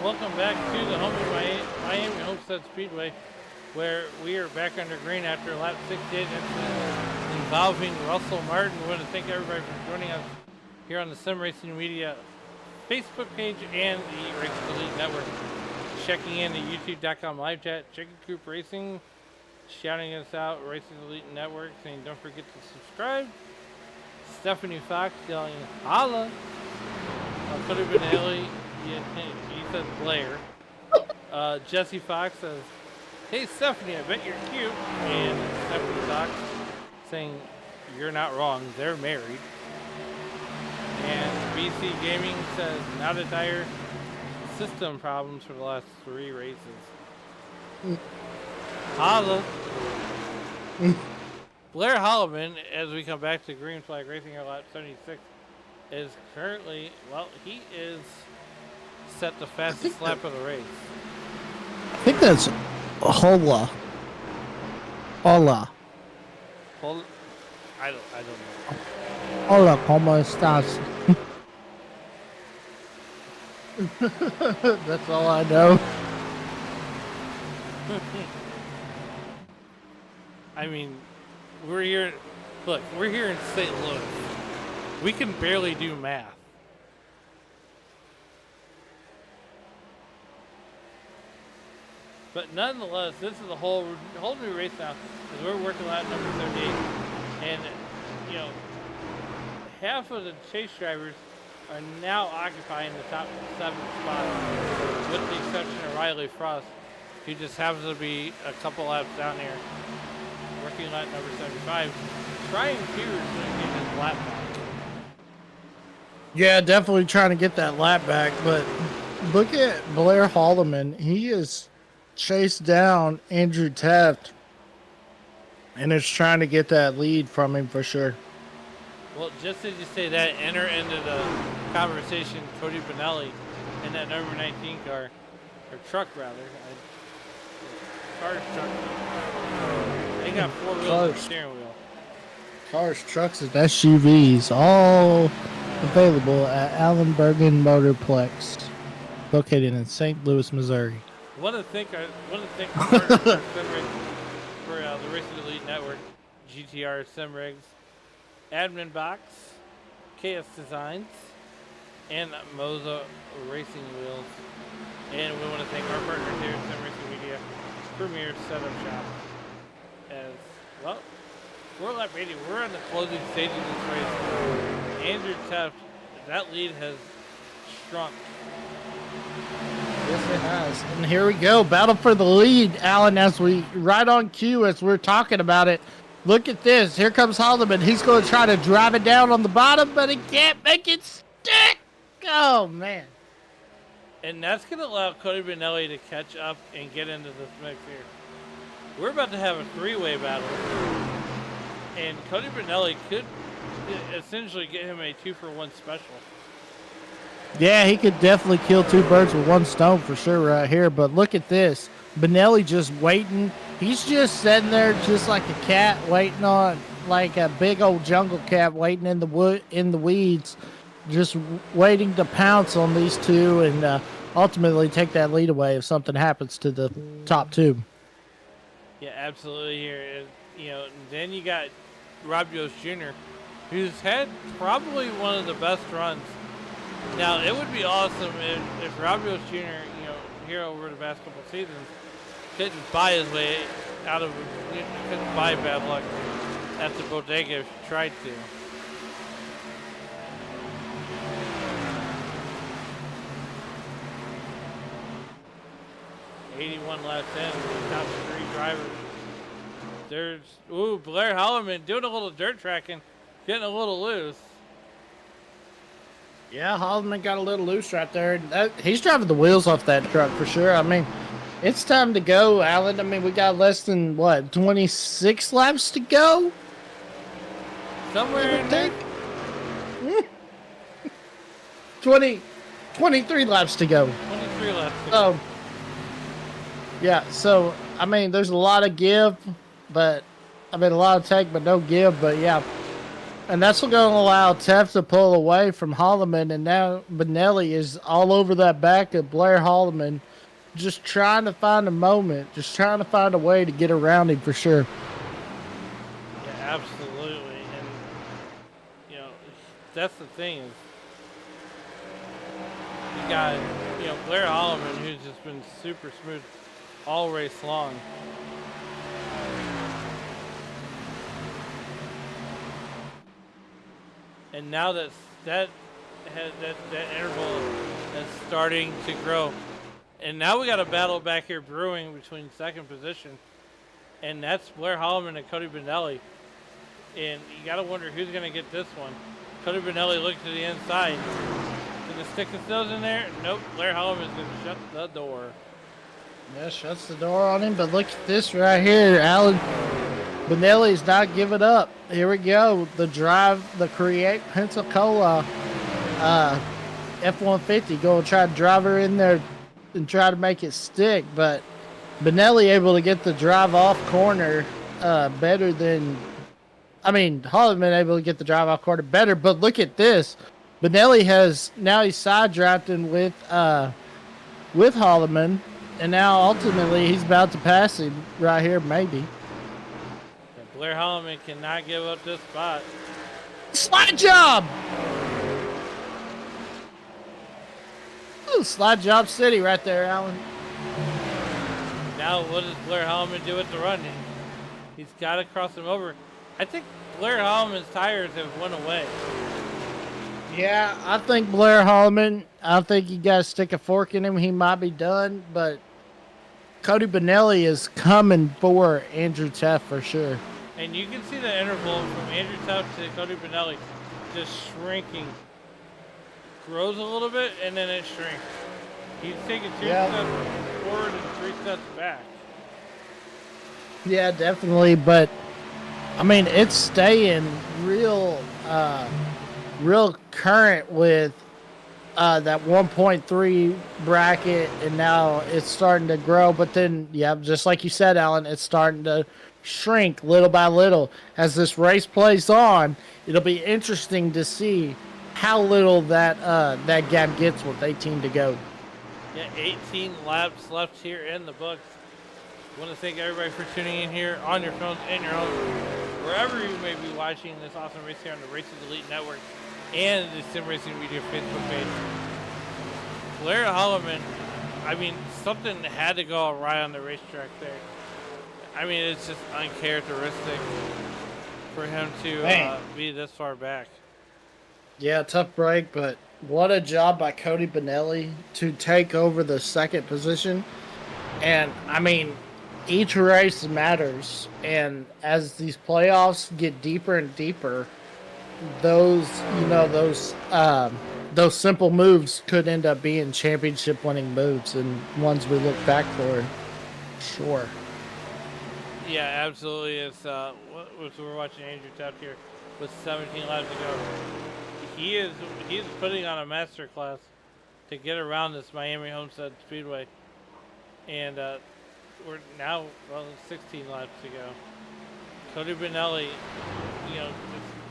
welcome back to the home of Miami Homestead Speedway, where we are back under green after lap 68 involving Russell Martin. We want to thank everybody for joining us here on the Sim Racing Media Facebook page and the Racing Elite Network. Checking in the youtube.com live chat, Chicken Coop Racing, shouting us out, Racing Elite Network, saying don't forget to subscribe. Stephanie Fox yelling, holla. Cody Benelli, he says Blair. Jesse Fox says, hey Stephanie, I bet you're cute. And Stephanie Fox saying, you're not wrong, they're married. And BC Gaming says, not a dire system problems for the last 3 races. Holla. Blair Holloman, as we come back to Green Flag Racing here, lap 76, is currently, well, he is set the fastest lap of the race.
I think that's Hola. Hola.
I don't know.
Hola, ¿cómo estás? That's all I know.
I mean, we're here in St. Louis. We can barely do math. But nonetheless, this is a whole new race now, because we're working lap number 38. And, you know, half of the chase drivers are now occupying the top 7 spots, with the exception of Riley Frost, who just happens to be a couple laps down there, working lap number 75, trying to get his lap back.
Yeah, definitely trying to get that lap back, but look at Blair Holloman. He is chased down Andrew Taft and is trying to get that lead from him for sure.
Well, just as you say that, enter into the conversation Cody Benelli in that number 19 car, or truck rather. Car's truck. They got 4 wheels and a steering wheel.
Cars, trucks, and SUVs, all available at Allen Bergen Motorplex, located in St. Louis, Missouri.
I want to thank our partners for the Racing Elite Network, GTR Simrigs, Admin Box, KS Designs, and Moza Racing Wheels. And we want to thank our partners here at Sim Racing Media, Premier Setup Shop. As well, we're lap 80. We're in the closing stage of this race. Andrew Taft, that lead has shrunk.
Yes, it has. And here we go. Battle for the lead, Alan, as we right on cue as we're talking about it. Look at this. Here comes Holloman. He's going to try to drive it down on the bottom, but he can't make it stick. Oh, man.
And that's going to allow Cody Benelli to catch up and get into this mix here. We're about to have a 3-way battle. And Cody Benelli could essentially get him a 2-for-1 special.
Yeah, he could definitely kill 2 birds with 1 stone for sure right here. But look at this. Benelli just waiting. He's just sitting there just like a cat waiting on, like a big old jungle cat waiting in the weeds, just waiting to pounce on these 2 and ultimately take that lead away if something happens to the top 2.
Yeah, absolutely. Here, you know, then you got Rob Yost Jr., who's had probably one of the best runs. Now, it would be awesome if Rob Yost Jr., you know, here over the past couple of seasons, couldn't buy his way out of, couldn't buy bad luck at the bodega if he tried to. .81 laps in, top 3 drivers. There's, Blair Holloman doing a little dirt tracking, getting a little loose.
Yeah, Holloman got a little loose right there. He's driving the wheels off that truck for sure. I mean, it's time to go, Alan. I mean, we got less than, 26 laps to go?
Somewhere in there.
23 laps to go.
23 laps to go.
Yeah, so, I mean, there's a lot of give, but, a lot of take, but no give, but yeah. And that's going to allow Teff to pull away from Holloman, and now Benelli is all over that back of Blair Holloman, just trying to find a moment, just trying to find a way to get around him for sure.
Yeah, absolutely. And, you know, that's the thing is you got, you know, Blair Holloman, who's just been super smooth all race long. And now that interval is starting to grow. And now we got a battle back here brewing between second position. And that's Blair Holloman and Cody Benelli. And you got to wonder who's going to get this one. Cody Benelli looks to the inside. Going to stick his nose in there? Nope. Blair Holloman's going to shut the door.
Yeah, shuts the door on him. But look at this right here, Alan. Benelli's not giving up. Here we go. The drive, the Create Pensacola F-150 going to try to drive her in there and try to make it stick. But Benelli able to get the drive off corner better than, Holloman able to get the drive off corner better. But look at this. Benelli he's side drafting with Holloman. And now ultimately he's about to pass him right here, maybe.
Blair Holloman cannot give up this spot.
Slide job! Ooh, slide job city right there, Alan.
Now what does Blair Holloman do with the run? He's got to cross him over. I think Blair Holloman's tires have went away.
Yeah, I think Blair Holloman, I think you got to stick a fork in him. He might be done, but Cody Benelli is coming for Andrew Teff for sure.
And you can see the interval from Andrew Teff to Cody Benelli just shrinking. Grows a little bit, and then it shrinks. He's taking 2 steps forward and 3 steps back.
Yeah, definitely. But, it's staying real current with that 1.3 bracket, and now it's starting to grow. But then, just like you said, Alan, it's starting to shrink little by little as this race plays on. It'll be interesting to see how little that gap gets with 18 to go.
Yeah, 18 laps left here in the books. I want to thank everybody for tuning in here on your phones and your homes, wherever you may be watching this awesome race here on the Races Elite Network and the Sim Racing Media Facebook page. Blair Holloman, something had to go right on the racetrack there. It's just uncharacteristic for him to be this far back.
Yeah, tough break, but what a job by Cody Benelli to take over the second position. And, each race matters. And as these playoffs get deeper and deeper, those simple moves could end up being championship-winning moves and ones we look back for. Sure.
Yeah, absolutely. It's we're watching Andrew Teff here with 17 laps to go. He's putting on a master class to get around this Miami Homestead Speedway, and we're now 16 laps to go. Cody Benelli, just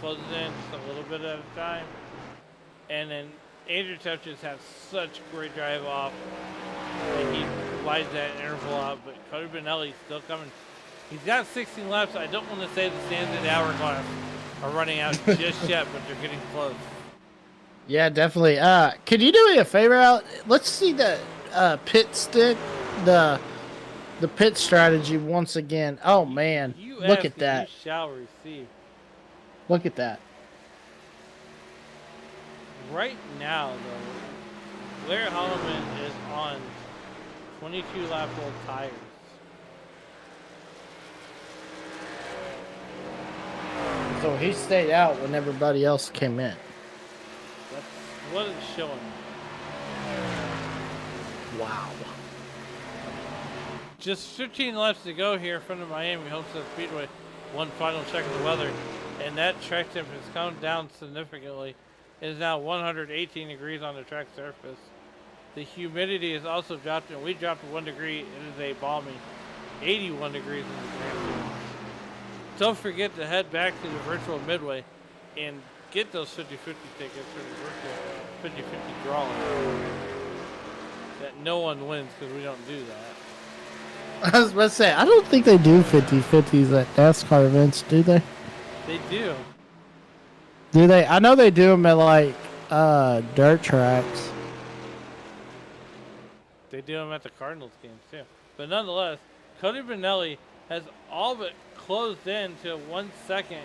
closes in just a little bit at a time, and then Andrew Teff just has such great drive off, and he wides that interval out. But Cody Benelli's still coming. He's got 16 laps. I don't want to say the standard hourglass are running out just yet, but they're getting close.
Yeah, definitely. Could you do me a favor out? Let's see the pit stick, the pit strategy once again. Oh man, look at that.
You shall receive.
Look at that.
Right now, though, Blair Holloman is on 22 lap old tires.
So he stayed out when everybody else came in.
That's what it's showing.
Wow.
Just 15 laps to go here in front of Miami Homestead Speedway. One final check of the weather, and that track temperature has come down significantly. It is now 118 degrees on the track surface. The humidity has also dropped, and we dropped 1 degree. It is a balmy 81 degrees in the Grand Prix. Don't forget to head back to the virtual midway and get those 50-50 tickets for the virtual 50-50 drawing. That no one wins because we don't do that.
I was about to say, I don't think they do 50-50s at NASCAR events, do they?
They do.
Do they? I know they do them at like dirt tracks.
They do them at the Cardinals games too. But nonetheless, Cody Benelli has all but closed in to 1 second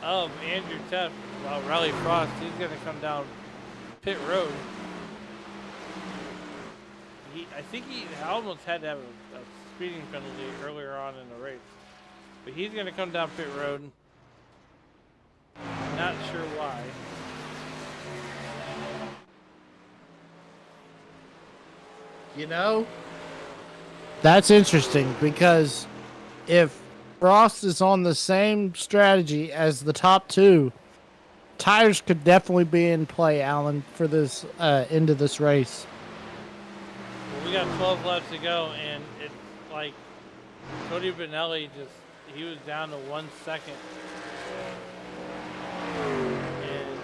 of Andrew Teff. While Riley Frost, he's going to come down pit road. I think he almost had to have a speeding penalty earlier on in the race. But he's going to come down pit road. Not sure why.
You know, that's interesting because if Frost is on the same strategy as the top two, tires could definitely be in play, Alan, for this end of this race.
Well, we got 12 laps to go, and it's like Cody Benelli he was down to 1 second. And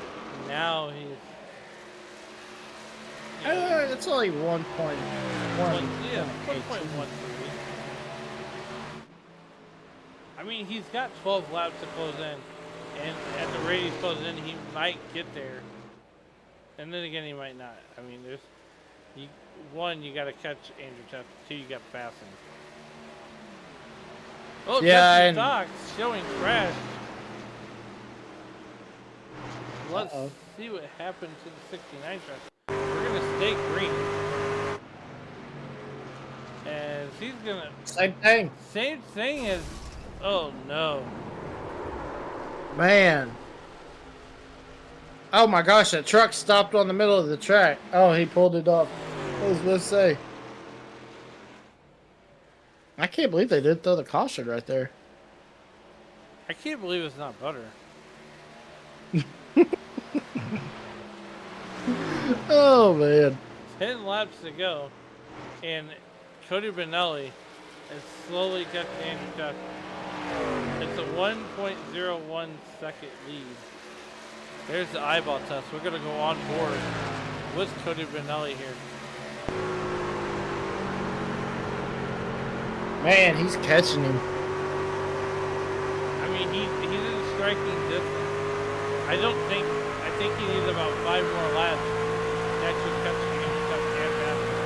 now he's...
It's only 1.1.
Yeah, 1.13. I mean, he's got 12 laps to close in. And at the rate he's closing in, he might get there. And then again, he might not. I mean, one, you got to catch Andrew Teff. Two, you got passing. Oh,
yeah,
Justin Stocks showing crash. Let's see what happened to the 69 truck. We're going to stay green. And he's going to...
Same thing.
Same thing as... Oh, no.
Man. Oh my gosh, that truck stopped on the middle of the track. Oh, he pulled it off. What was I supposed to say? I can't believe they did throw the caution right there.
I can't believe it's not butter.
Oh, man.
10 laps to go, and Cody Benelli is slowly catching Andrew Teff. It's a 1.01 second lead. There's the eyeball test. We're going to go on board with Cody Benelli here.
Man, he's catching him.
I mean, he's in striking distance. I think he needs about 5 more laps to actually catch Andrew Teff and faster.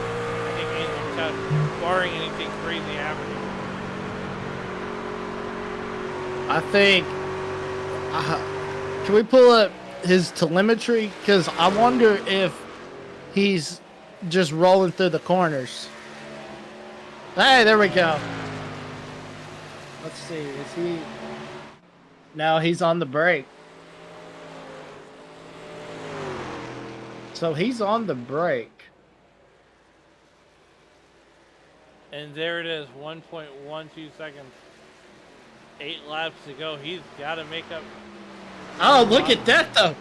I think Andrew Teff, barring anything crazy happening.
I think... can we pull up his telemetry? Because I wonder if he's just rolling through the corners. Hey, there we go. Let's see. Is he... No, he's on the brake. So he's on the brake.
And there it is, 1.12 seconds. 8 laps to go. He's got to make up.
Oh, look at that, though.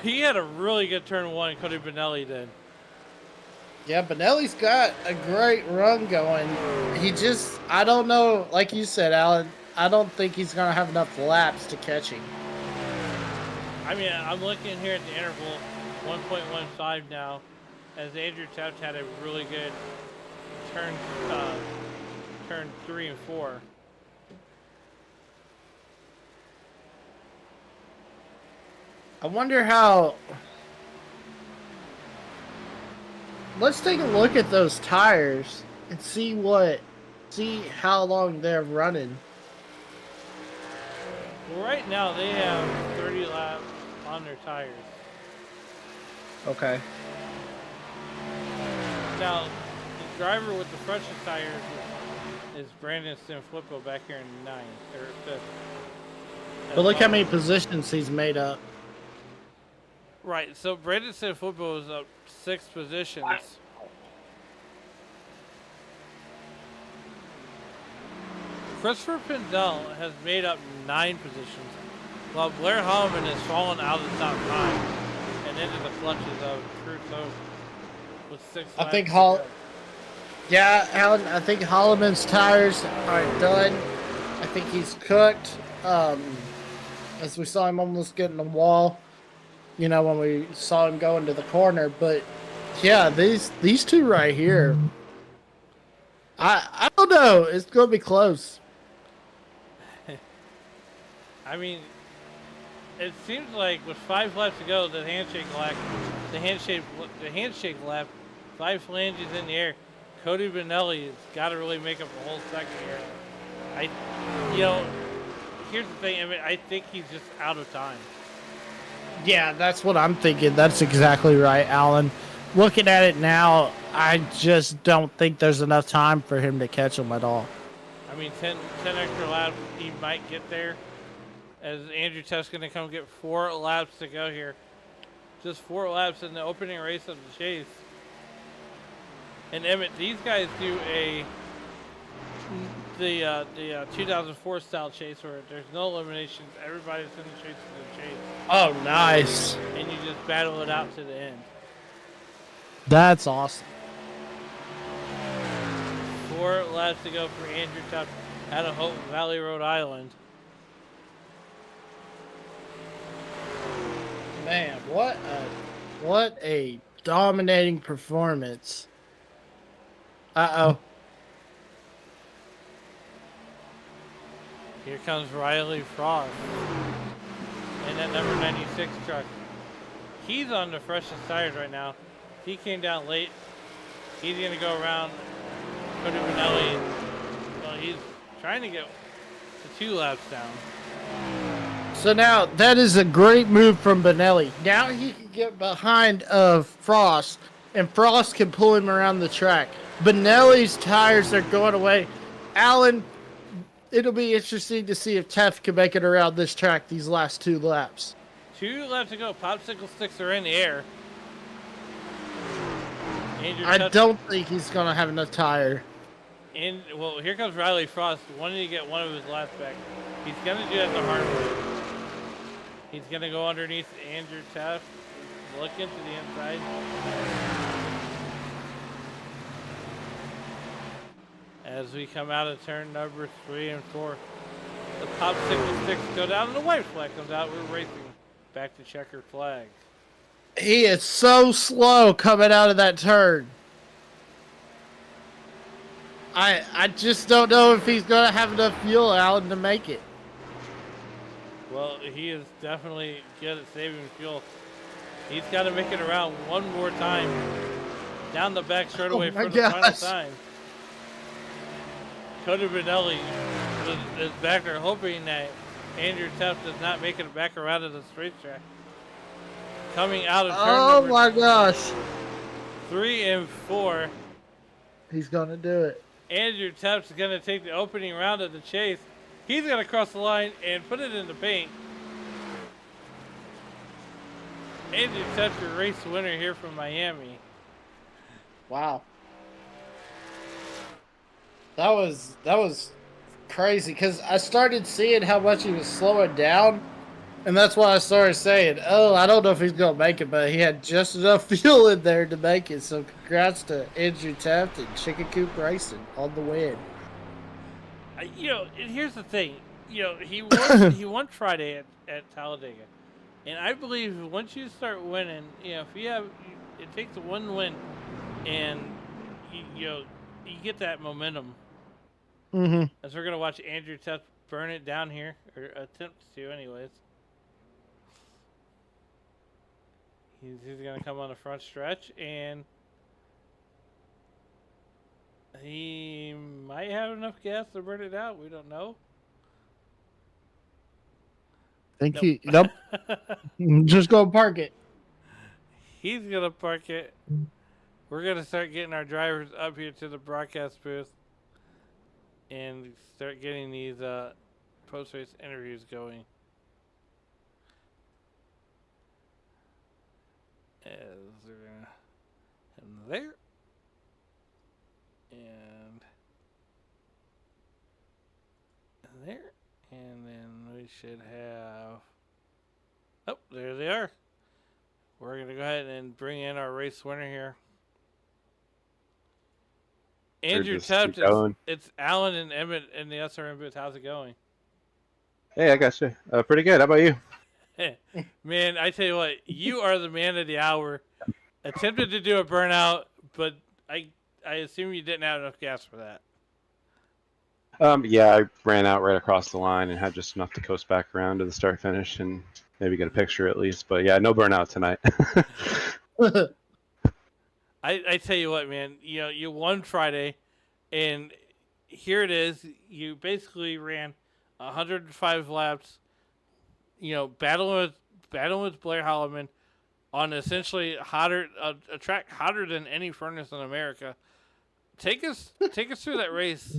He had a really good turn one, Cody Benelli did.
Yeah, Benelli's got a great run going. He just, I don't know, like you said, Alan, I don't think he's going to have enough laps to catch him.
I mean, I'm looking here at the interval, 1.15 now, as Andrew Teff had a really good turn 3 and 4.
I wonder how... Let's take a look at those tires and see how long they're running.
Well, right now they have 30 laps on their tires.
Okay.
Now, the driver with the freshest tires is Brandon Sanfilippo back here in 9th or 5th.
But look how many positions he's made up.
Right, so Brandon Sanfilippo is up 6 positions. Christopher Pindell has made up 9 positions, while Blair Holloman has fallen out of the top 5 and into the clutches of Crusoe with 6
I
laps
think
to go.
Yeah, Alan, I think Holloman's tires are done. I think he's cooked. as we saw him almost get in the wall. You know, when we saw him go into the corner. But yeah, these two right here, I don't know. It's gonna be close.
I mean, it seems like with 5 laps to go, the handshake lap, 5 flanges in the air. Cody Benelli has got to really make up a whole second here. You know, here's the thing. I mean, I think he's just out of time.
Yeah, that's what I'm thinking. That's exactly right, Alan. Looking at it now, I just don't think there's enough time for him to catch him at all.
I mean, 10 extra laps, he might get there. As Andrew Tuff's going to come get 4 laps to go here. Just 4 laps in the opening race of the chase. And Emmett, these guys do the 2004 style chase where there's no eliminations. Everybody's in the chase to the chase.
Oh, nice.
And you just battle it out to the end.
That's awesome.
4 laps to go for Andrew Tuff out of Hope Valley, Rhode Island.
Man, what a dominating performance. Uh-oh.
Here comes Riley Frost in that number 96 truck. He's on the freshest tires right now. He came down late. He's going to go around Cody Benelli. Well, he's trying to get the 2 laps down.
So now that is a great move from Benelli. Now he can get behind of Frost, and Frost can pull him around the track. Benelli's tires are going away. Alan, it'll be interesting to see if Teff can make it around this track these last 2 laps.
2 laps to go. Popsicle sticks are in the air.
I don't think he's going to have enough tire.
And, well, here comes Riley Frost wanting to get one of his laps back. He's going to do that the hard way. He's going to go underneath Andrew Tuff, look into the inside. As we come out of turn number 3 and 4, the popsicle sticks go down and the white flag comes out. We're racing back to checkered flag.
He is so slow coming out of that turn. I just don't know if he's going to have enough fuel, Alan, to make it.
Well, he is definitely good at saving fuel. He's got to make it around one more time. Down the back straightaway for the final time. Cody Benelli is back there hoping that Andrew Tuff does not make it back around to the racetrack. Coming out of turn
my gosh.
3 and 4.
He's going to do it.
Andrew Tuff's going to take the opening round of the chase. He's going to cross the line and put it in the paint. Andrew Tuff, your race winner here from Miami.
Wow. That was crazy because I started seeing how much he was slowing down, and that's why I started saying, "Oh, I don't know if he's gonna make it," but he had just enough fuel in there to make it. So congrats to Andrew Taft and Chicken Coop Racing on the win.
You know, and here's the thing. You know, he won Friday at Talladega, and I believe once you start winning, you know, it takes one win, and you get that momentum.
Mm-hmm.
As we're gonna watch Andrew Tuff burn it down here, or attempt to, anyways. He's gonna come on the front stretch, and he might have enough gas to burn it out. We don't know.
Thank you. Nope. Just go park it.
He's gonna park it. We're gonna start getting our drivers up here to the broadcast booth and start getting these post-race interviews going. As they're gonna head there, and there, and then we should have. Oh, there they are. We're gonna go ahead and bring in our race winner here. Andrew Tuft, it's Alan and Emmett in the SRM booth. How's it going?
Hey, I got you. Pretty good. How about you?
Man, I tell you what, you are the man of the hour. Attempted to do a burnout, but I I assume you didn't have enough gas for that.
Yeah, I ran out right across the line and had just enough to coast back around to the start finish and maybe get a picture at least. But yeah, no burnout tonight.
I tell you what, man, you won Friday, and here it is. You basically ran 105 laps. Battling with Blair Holloman on essentially a track hotter than any furnace in America. Take us through that race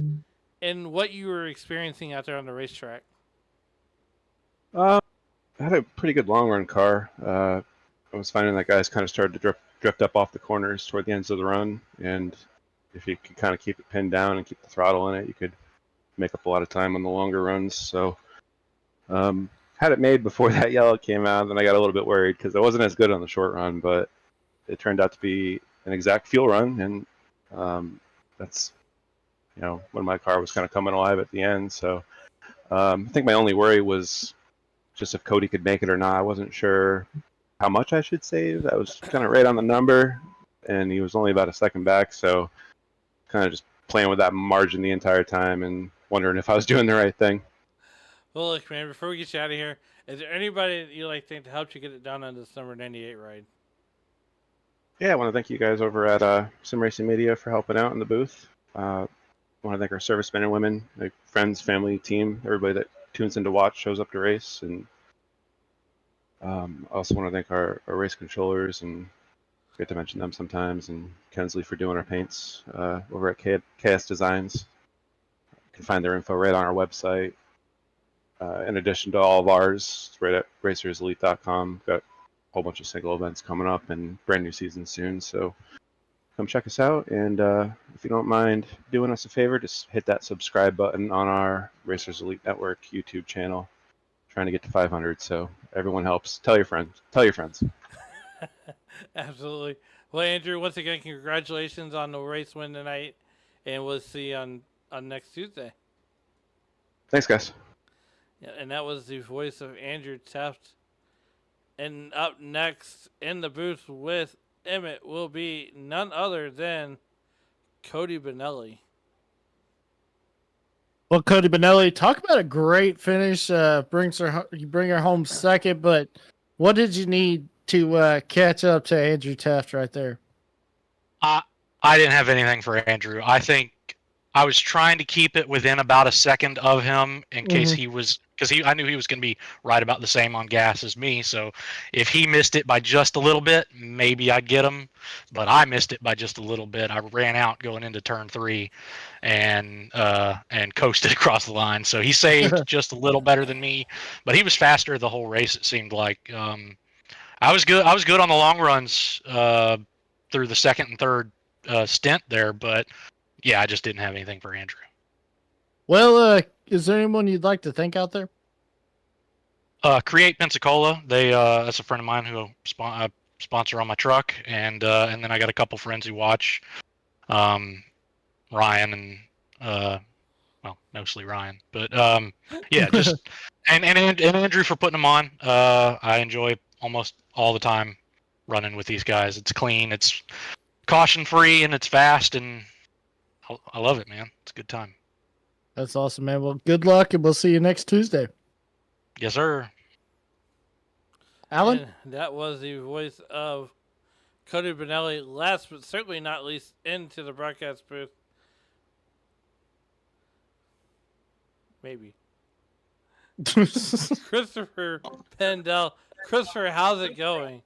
and what you were experiencing out there on the racetrack.
I had a pretty good long run car. I was finding that guys kind of started to drift up off the corners toward the ends of the run, and if you could kind of keep it pinned down and keep the throttle in it, you could make up a lot of time on the longer runs. So had it made before that yellow came out, then I got a little bit worried because I wasn't as good on the short run, but it turned out to be an exact fuel run, and that's when my car was kind of coming alive at the end. So I think my only worry was just if Cody could make it or not. I wasn't sure how much I should save. I was kind of right on the number, and he was only about a second back, so kind of just playing with that margin the entire time and wondering if I was doing the right thing.
Well, look, man, before we get you out of here, is there anybody that you think to help you get it done on this number 98 ride?
Yeah, I want to thank you guys over at Sim Racing Media for helping out in the booth. I want to thank our servicemen and women, like friends, family, team, everybody that tunes in to watch, shows up to race, and I also want to thank our race controllers, and forget to mention them sometimes, and Kensley for doing our paints over at KS Designs. You can find their info right on our website. In addition to all of ours, it's right at racerselite.com. Got a whole bunch of single events coming up and brand new season soon, so come check us out. And if you don't mind doing us a favor, just hit that subscribe button on our Racers Elite Network YouTube channel. Trying to get to 500, so everyone helps. Tell your friends. Tell your friends.
Absolutely. Well, Andrew, once again, congratulations on the race win tonight, and we'll see you on next Tuesday.
Thanks, guys.
Yeah, and that was the voice of Andrew Teft. And up next in the booth with Emmett will be none other than Cody Benelli.
Well, Cody Benelli, talk about a great finish. You bring her home second, but what did you need to catch up to Andrew Taft right there?
I didn't have anything for Andrew. I think I was trying to keep it within about a second of him in case he was, because I knew he was going to be right about the same on gas as me. So if he missed it by just a little bit, maybe I'd get him. But I missed it by just a little bit. I ran out going into turn 3 and coasted across the line. So he saved just a little better than me, but he was faster the whole race. It seemed like I was good. I was good on the long runs through the second and third stint there, but yeah, I just didn't have anything for Andrew.
Well, is there anyone you'd like to thank out there?
Create Pensacola. That's a friend of mine who sponsor on my truck, and then I got a couple friends who watch, Ryan and well, mostly Ryan, but yeah, just and Andrew for putting them on. I enjoy almost all the time running with these guys. It's clean, it's caution free, and it's fast, and I love it, man. It's a good time.
That's awesome, man. Well, good luck, and we'll see you next Tuesday.
Yes, sir.
Alan?
And that was the voice of Cody Benelli, last but certainly not least, into the broadcast booth. Maybe. Christopher Pendel. Christopher, how's it going?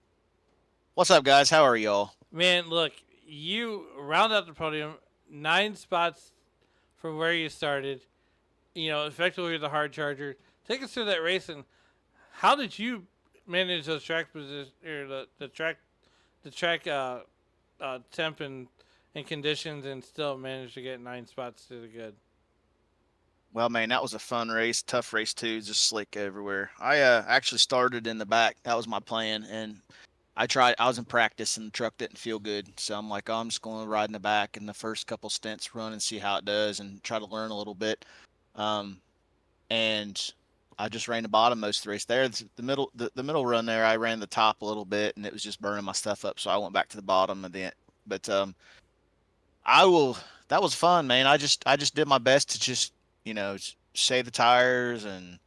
What's up, guys? How are y'all?
Man, look, you round out the podium, 9 spots from where you started. Effectively the hard charger. Take us through that race, and how did you manage those track positions, or the track temp and conditions, and still manage to get 9 spots to the good?
Well, man, that was a fun race, tough race too, just slick everywhere. I actually started in the back. That was my plan, and I was in practice, and the truck didn't feel good, so I'm like, I'm just going to ride in the back in the first couple stints, run and see how it does, and try to learn a little bit. And I just ran the bottom most of the race there. The middle run there, I ran the top a little bit, and it was just burning my stuff up. So I went back to the bottom at the end. But I will. That was fun, man. I just did my best to just save the tires and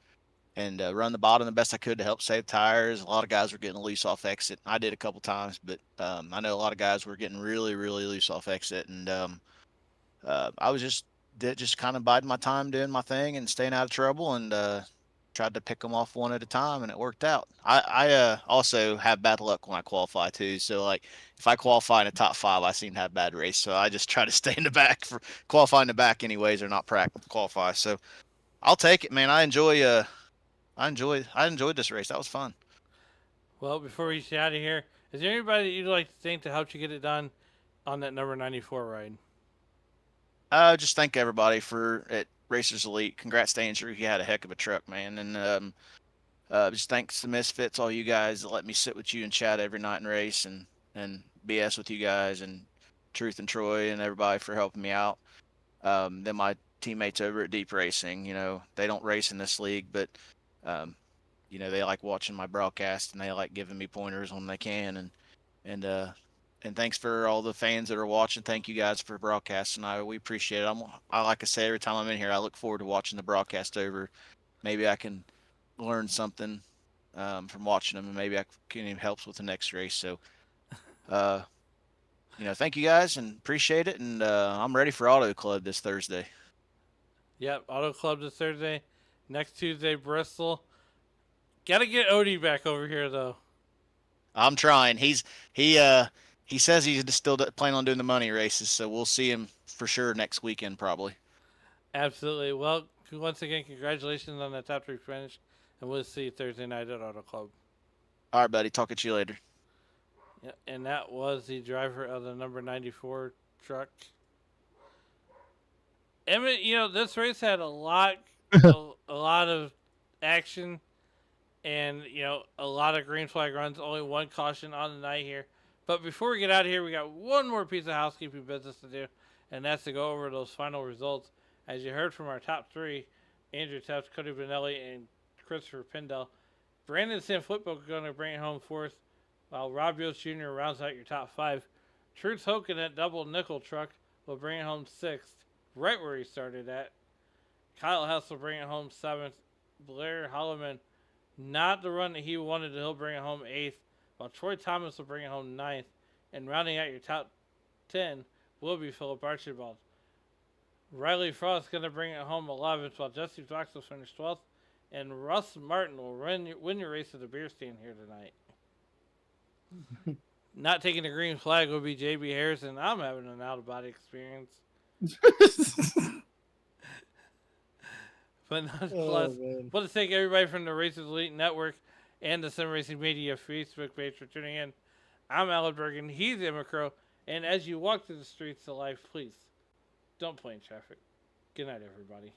run the bottom the best I could to help save tires. A lot of guys were getting loose off exit. I did a couple times, but I know a lot of guys were getting really, really loose off exit, and I was just kind of biding my time, doing my thing, and staying out of trouble, and tried to pick them off one at a time, and it worked out. I also have bad luck when I qualify too. So like if I qualify in the top 5, I seem to have bad race. So I just try to stay in the back for qualify in the back anyways, or not practice qualify. So I'll take it, man. I enjoyed this race. That was fun.
Well, before we get out of here, is there anybody that you'd like to thank to help you get it done on that number 94 ride?
Just thank everybody for at Racers Elite. Congrats to Andrew. He had a heck of a truck, man. And just thanks to Misfits, all you guys that let me sit with you and chat every night and race and BS with you guys, and Truth and Troy and everybody for helping me out. Then my teammates over at Deep Racing, they don't race in this league, but they like watching my broadcast and they like giving me pointers when they can. And thanks for all the fans that are watching. Thank you guys for broadcasting. We appreciate it. I like I say every time I'm in here, I look forward to watching the broadcast over. Maybe I can learn something from watching them, and maybe I can even help with the next race. So, thank you guys and appreciate it. And I'm ready for Auto Club this Thursday.
Yep, Auto Club this Thursday. Next Tuesday, Bristol. Gotta get Odie back over here though.
I'm trying. He says he's still planning on doing the money races, so we'll see him for sure next weekend probably.
Absolutely. Well, once again, congratulations on that top 3 finish, and we'll see you Thursday night at Auto Club.
All right, buddy. Talk to you later.
Yeah, and that was the driver of the number 94 truck. Emmett, this race had a lot of action, and a lot of green flag runs. Only one caution on the night here. But before we get out of here, we got one more piece of housekeeping business to do, and that's to go over those final results. As you heard from our top 3, Andrew Tufts, Cody Benelli, and Christopher Pindell, Brandon Sanfilippo is going to bring it home 4th, while Rob Yost Jr. rounds out your top 5. Truth Hoken, that double nickel truck, will bring it home 6th, right where he started at. Kyle Hess will bring it home 7th. Blair Holloman, not the run that he wanted, he'll bring it home 8th. While Troy Thomas will bring it home 9th. And rounding out your top 10 will be Philip Archibald. Riley Frost is going to bring it home 11th, while Jesse Fox will finish 12th. And Russ Martin will win your race at the beer stand here tonight. Not taking the green flag will be JB Harrison. I'm having an out-of-body experience. But nonetheless, I want to thank everybody from the Racers Elite Network and the Sim Racing Media Facebook page for tuning in. I'm Alan Bergen. He's Emma Crow. And as you walk through the streets of life, please don't play in traffic. Good night, everybody.